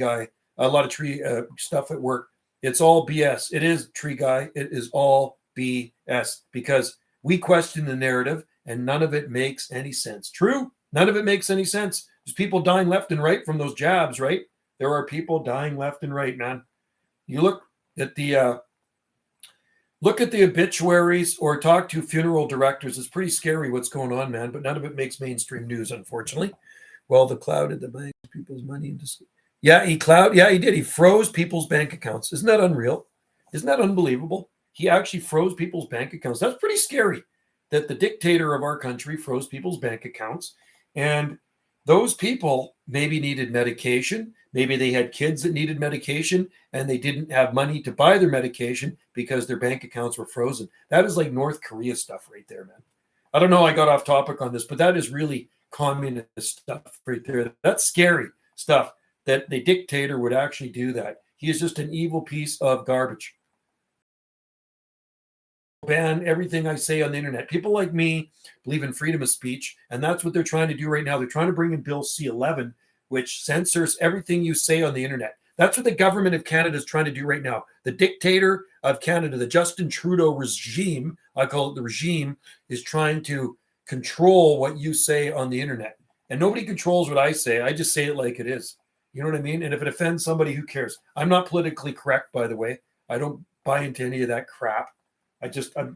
stuff at work. It's all BS. It is tree guy. It is all BS because we question the narrative and none of it makes any sense. True. None of it makes any sense. There's people dying left and right from those jabs, right? There are people dying left and right, man. You look at the obituaries or talk to funeral directors. It's pretty scary what's going on, man, but none of it makes mainstream news, unfortunately. Well, the cloud at the bank, people's money into. Yeah, he did. He froze people's bank accounts. Isn't that unreal? Isn't that unbelievable? He actually froze people's bank accounts. That's pretty scary that the dictator of our country froze people's bank accounts. And those people maybe needed medication. Maybe they had kids that needed medication and they didn't have money to buy their medication because their bank accounts were frozen. That is like North Korea stuff right there, man. I don't know. I got off topic on this, but that is really communist stuff right there. That's scary stuff. That the dictator would actually do that. He is just an evil piece of garbage. Ban everything I say on the internet. People like me believe in freedom of speech, and that's what they're trying to do right now. They're trying to bring in Bill C-11, which censors everything you say on the internet. That's what the government of Canada is trying to do right now. The dictator of Canada, the Justin Trudeau regime, I call it the regime, is trying to control what you say on the internet. And nobody controls what I say. I just say it like it is. You know what I mean? And if it offends somebody, who cares? I'm not politically correct, by the way. I don't buy into any of that crap.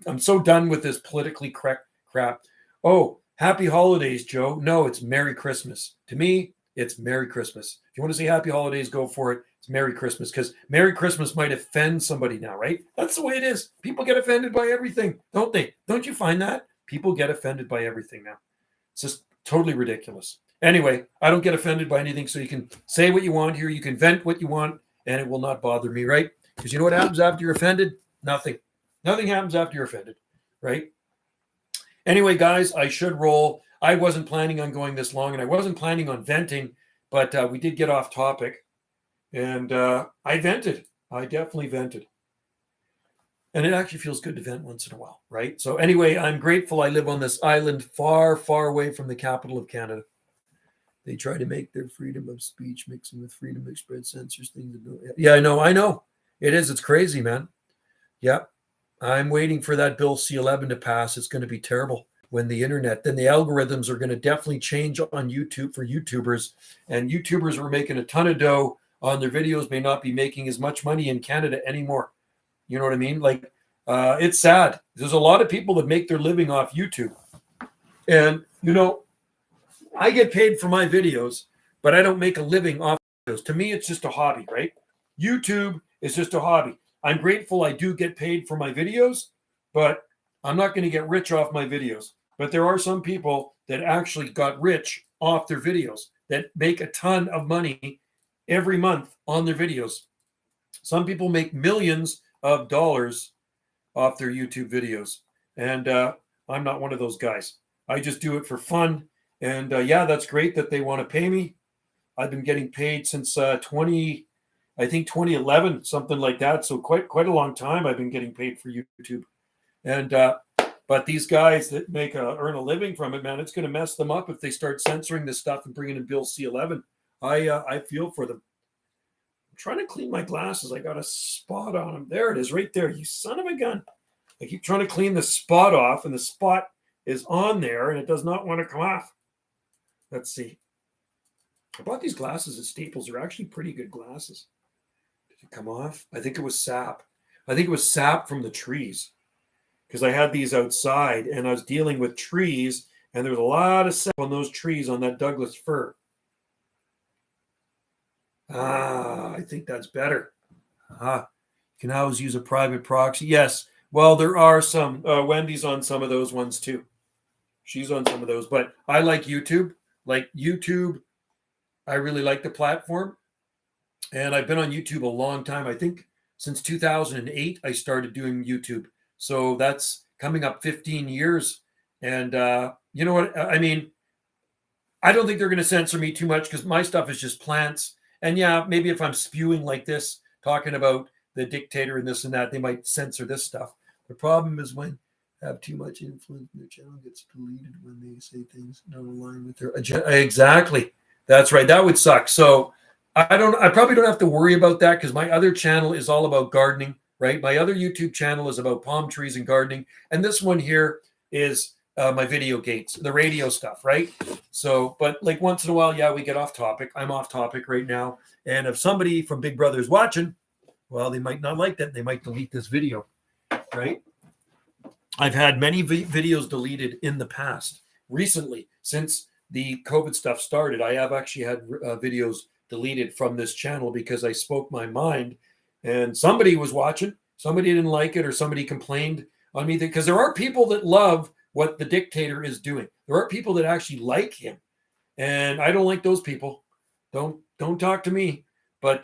I'm so done with this politically correct crap. Oh, happy holidays, Joe. No, it's Merry Christmas. To me, it's Merry Christmas. If you want to say happy holidays, go for it. It's Merry Christmas because Merry Christmas might offend somebody now, right? That's the way it is. People get offended by everything, don't they? Don't you find that? People get offended by everything now. It's just totally ridiculous. Anyway, I don't get offended by anything, so you can say what you want here. You can vent what you want, and it will not bother me, right? Because you know what happens after you're offended? Nothing. Nothing happens after you're offended, right? Anyway, guys, I should roll. I wasn't planning on going this long, and I wasn't planning on venting, but we did get off topic, and I vented. I definitely vented. And it actually feels good to vent once in a while, right? So anyway, I'm grateful I live on this island far, far away from the capital of Canada. They try to make their freedom of speech mixing with freedom of express censors things. Yeah, I know. It is. It's crazy, man. Yeah. I'm waiting for that Bill C-11 to pass. It's going to be terrible when the internet, then the algorithms are going to definitely change on YouTube for YouTubers. And YouTubers who are making a ton of dough on their videos may not be making as much money in Canada anymore. You know what I mean? Like, it's sad. There's a lot of people that make their living off YouTube. And, you know, I get paid for my videos, but I don't make a living off videos. To me, it's just a hobby, right? YouTube is just a hobby. I'm grateful I do get paid for my videos, but I'm not going to get rich off my videos. But there are some people that actually got rich off their videos that make a ton of money every month on their videos. Some people make millions of dollars off their YouTube videos. And I'm not one of those guys. I just do it for fun. And yeah, that's great that they want to pay me. I've been getting paid since 2011, something like that. So quite a long time I've been getting paid for YouTube. And but these guys that earn a living from it, man, it's going to mess them up if they start censoring this stuff and bringing in Bill C-11. I feel for them. I'm trying to clean my glasses. I got a spot on them. There it is, right there. You son of a gun! I keep trying to clean the spot off, and the spot is on there, and it does not want to come off. Let's see. I bought these glasses at Staples. They're actually pretty good glasses. Did it come off? I think it was sap. I think it was sap from the trees because I had these outside and I was dealing with trees and there was a lot of sap on those trees on that Douglas fir. I think that's better. You can always use a private proxy. Yes. Well, there are some Wendy's on some of those ones too. She's on some of those, but I like YouTube. Like YouTube, I really like the platform, and I've been on YouTube a long time. I think since 2008, I started doing YouTube. So that's coming up 15 years. And you know what? I mean, I don't think they're going to censor me too much because my stuff is just plants. And yeah, maybe if I'm spewing like this, talking about the dictator and this and that, they might censor this stuff. The problem is when have too much influence, their channel gets deleted when they say things not aligned with their agenda. Exactly. That's right. That would suck. So I probably don't have to worry about that because my other channel is all about gardening, right? My other YouTube channel is about palm trees and gardening. And this one here is my video gates, the radio stuff, right? So, but like once in a while, yeah, we get off topic. I'm off topic right now. And if somebody from Big Brother is watching, well, they might not like that. They might delete this video, right? I've had many videos deleted in the past. Recently, since the COVID stuff started, I have actually had videos deleted from this channel because I spoke my mind and somebody was watching, somebody didn't like it, or somebody complained on me, because there are people that love what the dictator is doing. There are people that actually like him, and I don't like those people. Don't talk to me. But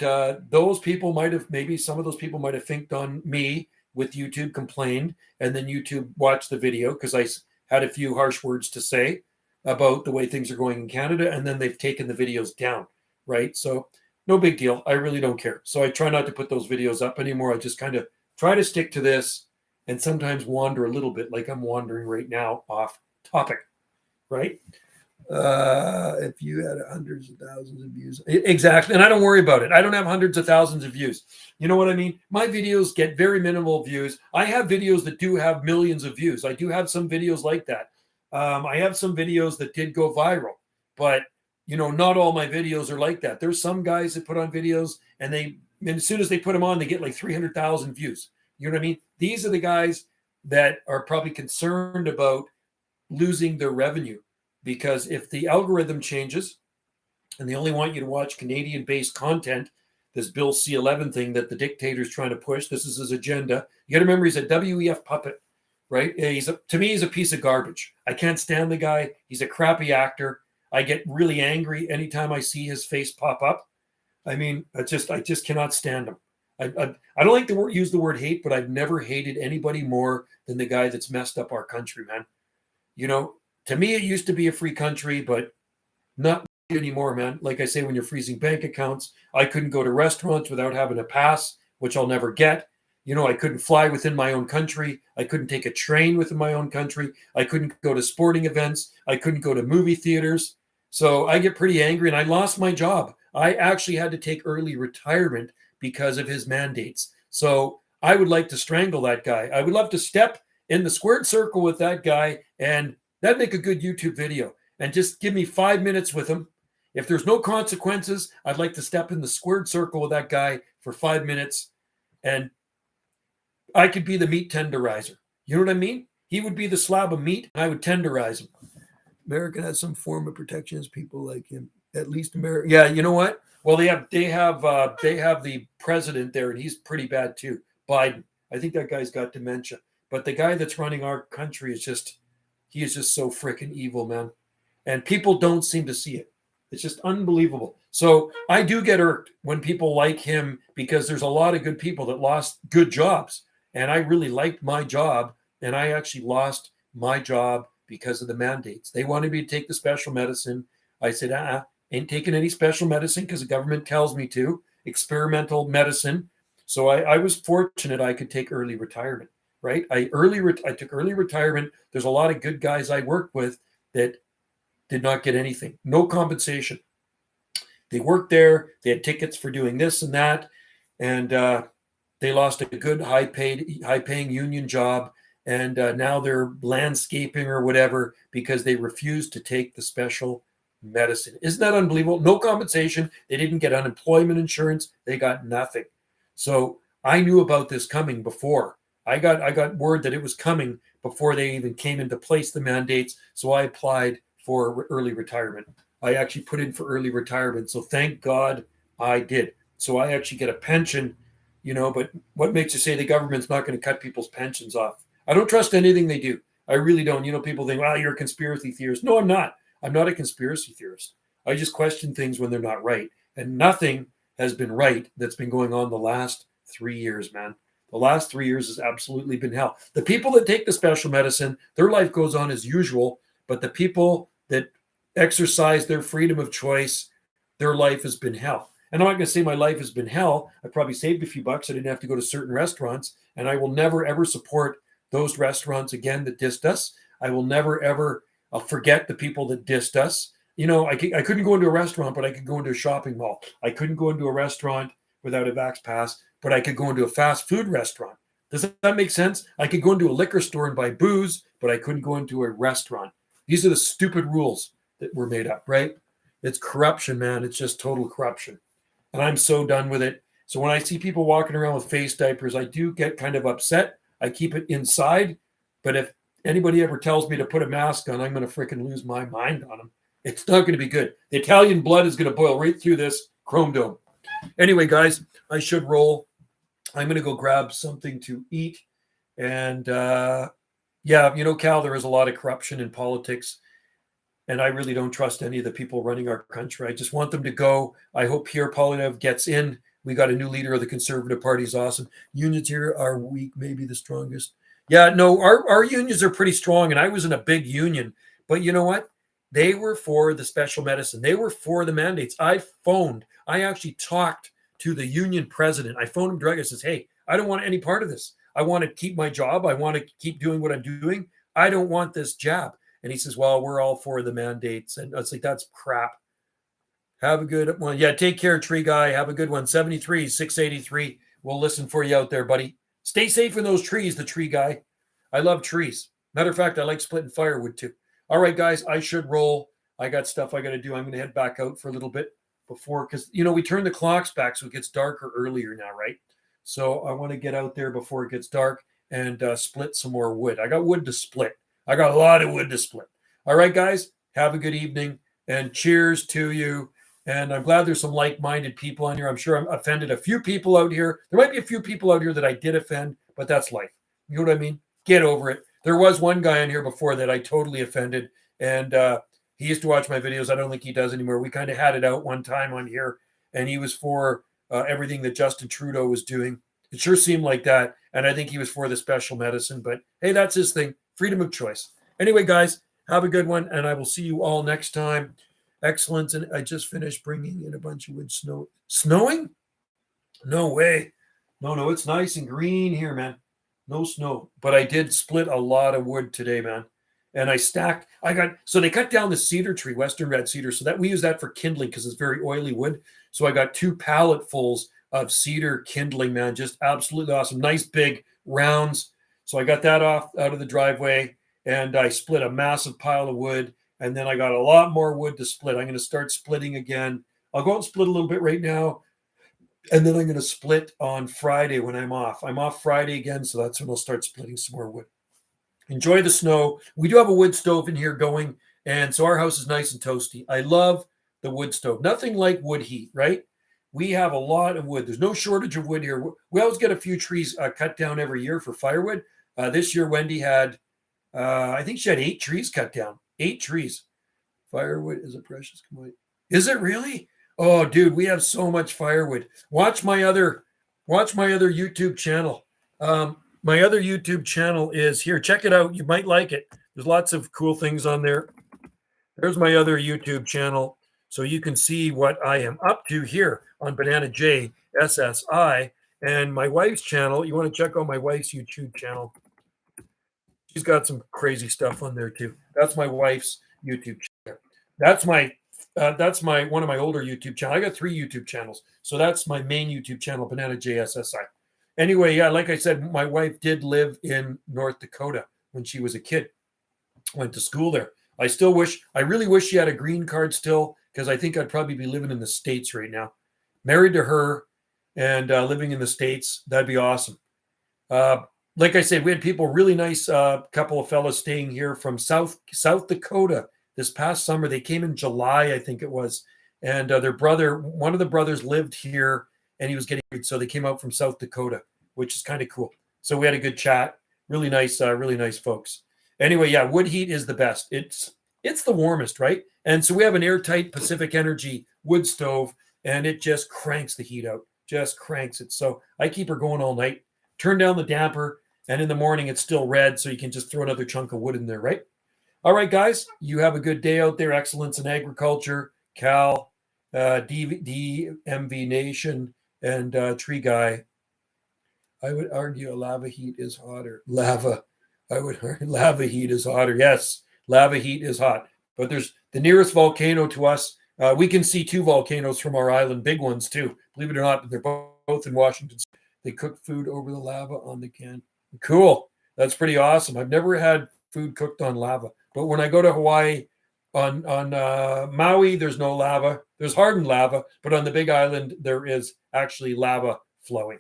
those people might have, maybe some of those people might have thinked on me with YouTube, complained, and then YouTube watched the video because I had a few harsh words to say about the way things are going in Canada, and then they've taken the videos down, right? So no big deal. I really don't care. So I try not to put those videos up anymore. I just kind of try to stick to this and sometimes wander a little bit, like I'm wandering right now off topic, right? If you had hundreds of thousands of views, exactly. And I don't worry about it. I don't have hundreds of thousands of views. You know what I mean? My videos get very minimal views. I have videos that do have millions of views. I do have some videos like that. I have some videos that did go viral, but you know, not all my videos are like that. There's some guys that put on videos and as soon as they put them on, they get like 300,000 views. You know what I mean? These are the guys that are probably concerned about losing their revenue. Because if the algorithm changes and they only want you to watch Canadian-based content, this Bill C-11 thing that the dictator is trying to push, this is his agenda. You got to remember, he's a WEF puppet, right? To me, he's a piece of garbage. I can't stand the guy. He's a crappy actor. I get really angry anytime I see his face pop up. I mean, I just cannot stand him. I don't like to use the word hate, but I've never hated anybody more than the guy that's messed up our country, man. You know, to me, it used to be a free country, but not anymore, man. Like I say, when you're freezing bank accounts, I couldn't go to restaurants without having a pass, which I'll never get. You know, I couldn't fly within my own country. I couldn't take a train within my own country. I couldn't go to sporting events. I couldn't go to movie theaters. So I get pretty angry, and I lost my job. I actually had to take early retirement because of his mandates. So I would like to strangle that guy. I would love to step in the squared circle with that guy, and that'd make a good YouTube video. And just give me 5 minutes with him. If there's no consequences, I'd like to step in the squared circle with that guy for 5 minutes, and I could be the meat tenderizer. You know what I mean? He would be the slab of meat, and I would tenderize him. America has some form of protection as people like him. At least America. Yeah, you know what? Well, they have the president there, and he's pretty bad too. Biden. I think that guy's got dementia. But the guy that's running our country is just so freaking evil, man. And people don't seem to see it. It's just unbelievable. So I do get irked when people like him, because there's a lot of good people that lost good jobs. And I really liked my job, and I actually lost my job because of the mandates. They wanted me to take the special medicine. I said, ain't taking any special medicine because the government tells me to. Experimental medicine. So I was fortunate I could take early retirement. Right? I took early retirement. There's a lot of good guys I worked with that did not get anything. No compensation. They worked there. They had tickets for doing this and that. And they lost a good high-paying union job. And now they're landscaping or whatever because they refused to take the special medicine. Isn't that unbelievable? No compensation. They didn't get unemployment insurance. They got nothing. So I knew about this coming before. I got word that it was coming before they even came into place, the mandates. So I applied for early retirement. I actually put in for early retirement. So thank God I did. So I actually get a pension, you know, but what makes you say the government's not going to cut people's pensions off? I don't trust anything they do. I really don't. You know, people think, well, you're a conspiracy theorist. No, I'm not. I'm not a conspiracy theorist. I just question things when they're not right. And nothing has been right that's been going on the last 3 years, man. The last 3 years has absolutely been hell. The people that take the special medicine, their life goes on as usual. But the people that exercise their freedom of choice, their life has been hell. And I'm not going to say my life has been hell. I probably saved a few bucks. I didn't have to go to certain restaurants. And I will never, ever support those restaurants again that dissed us. I will never, ever forget the people that dissed us. You know, I couldn't go into a restaurant, but I could go into a shopping mall. I couldn't go into a restaurant without a Vax Pass, but I could go into a fast food restaurant. Does that make sense? I could go into a liquor store and buy booze, but I couldn't go into a restaurant. These are the stupid rules that were made up, right? It's corruption, man. It's just total corruption. And I'm so done with it. So when I see people walking around with face diapers, I do get kind of upset. I keep it inside. But if anybody ever tells me to put a mask on, I'm going to freaking lose my mind on them. It's not going to be good. The Italian blood is going to boil right through this chrome dome. Anyway, guys, I should roll. I'm going to go grab something to eat. And yeah, you know, Cal, there is a lot of corruption in politics. And I really don't trust any of the people running our country. I just want them to go. I hope Pierre Poilievre gets in. We got a new leader of the Conservative Party. Is awesome. Unions here are weak, maybe the strongest. Yeah, no, our unions are pretty strong. And I was in a big union. But you know what? They were for the special medicine. They were for the mandates. I actually talked to the union president. I phoned him directly. I says, hey, I don't want any part of this. I want to keep my job. I want to keep doing what I'm doing. I don't want this jab. And he says, well, we're all for the mandates. And it's like, that's crap. Have a good one. Yeah, take care, Tree Guy. Have a good one. 73, 683. We'll listen for you out there, buddy. Stay safe in those trees, the Tree Guy. I love trees. Matter of fact, I like splitting firewood too. All right, guys, I should roll. I got stuff I got to do. I'm going to head back out for a little bit before, because, you know, we turn the clocks back so it gets darker earlier now, right? So I want to get out there before it gets dark and split some more wood. I got wood to split. I got a lot of wood to split. All right, guys, have a good evening and cheers to you. And I'm glad there's some like-minded people on here. I'm sure I'm offended a few people out here. There might be a few people out here that I did offend, but that's life. You know what I mean? Get over it. There was one guy on here before that I totally offended, and he used to watch my videos. I don't think he does anymore. We kind of had it out one time on here, and he was for everything that Justin Trudeau was doing. It sure seemed like that, and I think he was for the special medicine, but hey, that's his thing. Freedom of choice. Anyway, guys, have a good one, and I will see you all next time. Excellent. And I just finished bringing in a bunch of wood. Snowing? No way. No, it's nice and green here, man. No snow. But I did split a lot of wood today, man. And so they cut down the cedar tree, Western red cedar, so that we use that for kindling because it's very oily wood. So I got 2 palletfuls of cedar kindling, man. Just absolutely awesome. Nice big rounds. So I got that out of the driveway, and I split a massive pile of wood, and then I got a lot more wood to split. I'm going to start splitting again. I'll go out and split a little bit right now, and then I'm going to split on Friday when I'm off. I'm off Friday again, so that's when I'll start splitting some more wood. Enjoy the snow. We do have a wood stove in here going, and so our house is nice and toasty. I love the wood stove. Nothing like wood heat, right? We have a lot of wood. There's no shortage of wood here. We always get a few trees cut down every year for firewood. This year, Wendy had, I think she had 8 trees cut down. 8 trees. Firewood is a precious commodity. Is it really? Oh, dude, we have so much firewood. Watch my other YouTube channel. My other YouTube channel is here. Check it out. You might like it. There's lots of cool things on there. There's my other YouTube channel, so you can see what I am up to here on Banana J SSI. And my wife's channel, you want to check out my wife's YouTube channel. She's got some crazy stuff on there too. That's my wife's YouTube channel. That's my one of my older YouTube channels. I got 3 YouTube channels. So that's my main YouTube channel, Banana JSSI. Anyway, yeah, like I said, my wife did live in North Dakota when she was a kid. Went to school there. I really wish she had a green card still, because I think I'd probably be living in the States right now. Married to her and living in the States. That'd be awesome. Like I said, we had people, really nice couple of fellas staying here from South Dakota this past summer. They came in July, I think it was. And their brother, one of the brothers lived here, and he was getting married. So they came out from South Dakota, which is kind of cool. So we had a good chat. Really nice folks. Anyway, yeah, wood heat is the best. It's the warmest, right? And so we have an airtight Pacific Energy wood stove, and it just cranks the heat out, just cranks it. So I keep her going all night. Turn down the damper, and in the morning it's still red, so you can just throw another chunk of wood in there, right? All right, guys, you have a good day out there. Excellence in Agriculture, Cal, DMV Nation, and Tree Guy. I would argue a lava heat is hotter. Lava. I would argue lava heat is hotter. Yes, lava heat is hot. But there's the nearest volcano to us. We can see 2 volcanoes from our island, big ones too. Believe it or not, they're both in Washington. They cook food over the lava on the can. Cool. That's pretty awesome. I've never had food cooked on lava. But when I go to Hawaii, on Maui, there's no lava. There's hardened lava, but on the Big Island, there is actually lava flowing.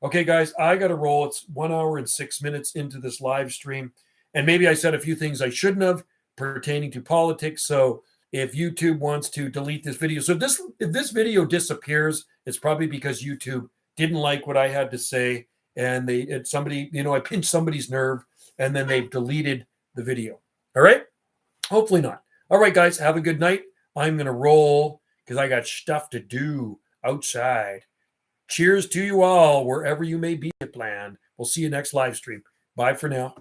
Okay, guys, I got to roll. It's 1 hour and 6 minutes into this live stream. And maybe I said a few things I shouldn't have pertaining to politics. So if YouTube wants to delete this video, so if this video disappears, it's probably because YouTube didn't like what I had to say. And I pinched somebody's nerve, and then they've deleted the video. All right? Hopefully not. All right, guys, have a good night. I'm going to roll because I got stuff to do outside. Cheers to you all, wherever you may be at Land. We'll see you next live stream. Bye for now.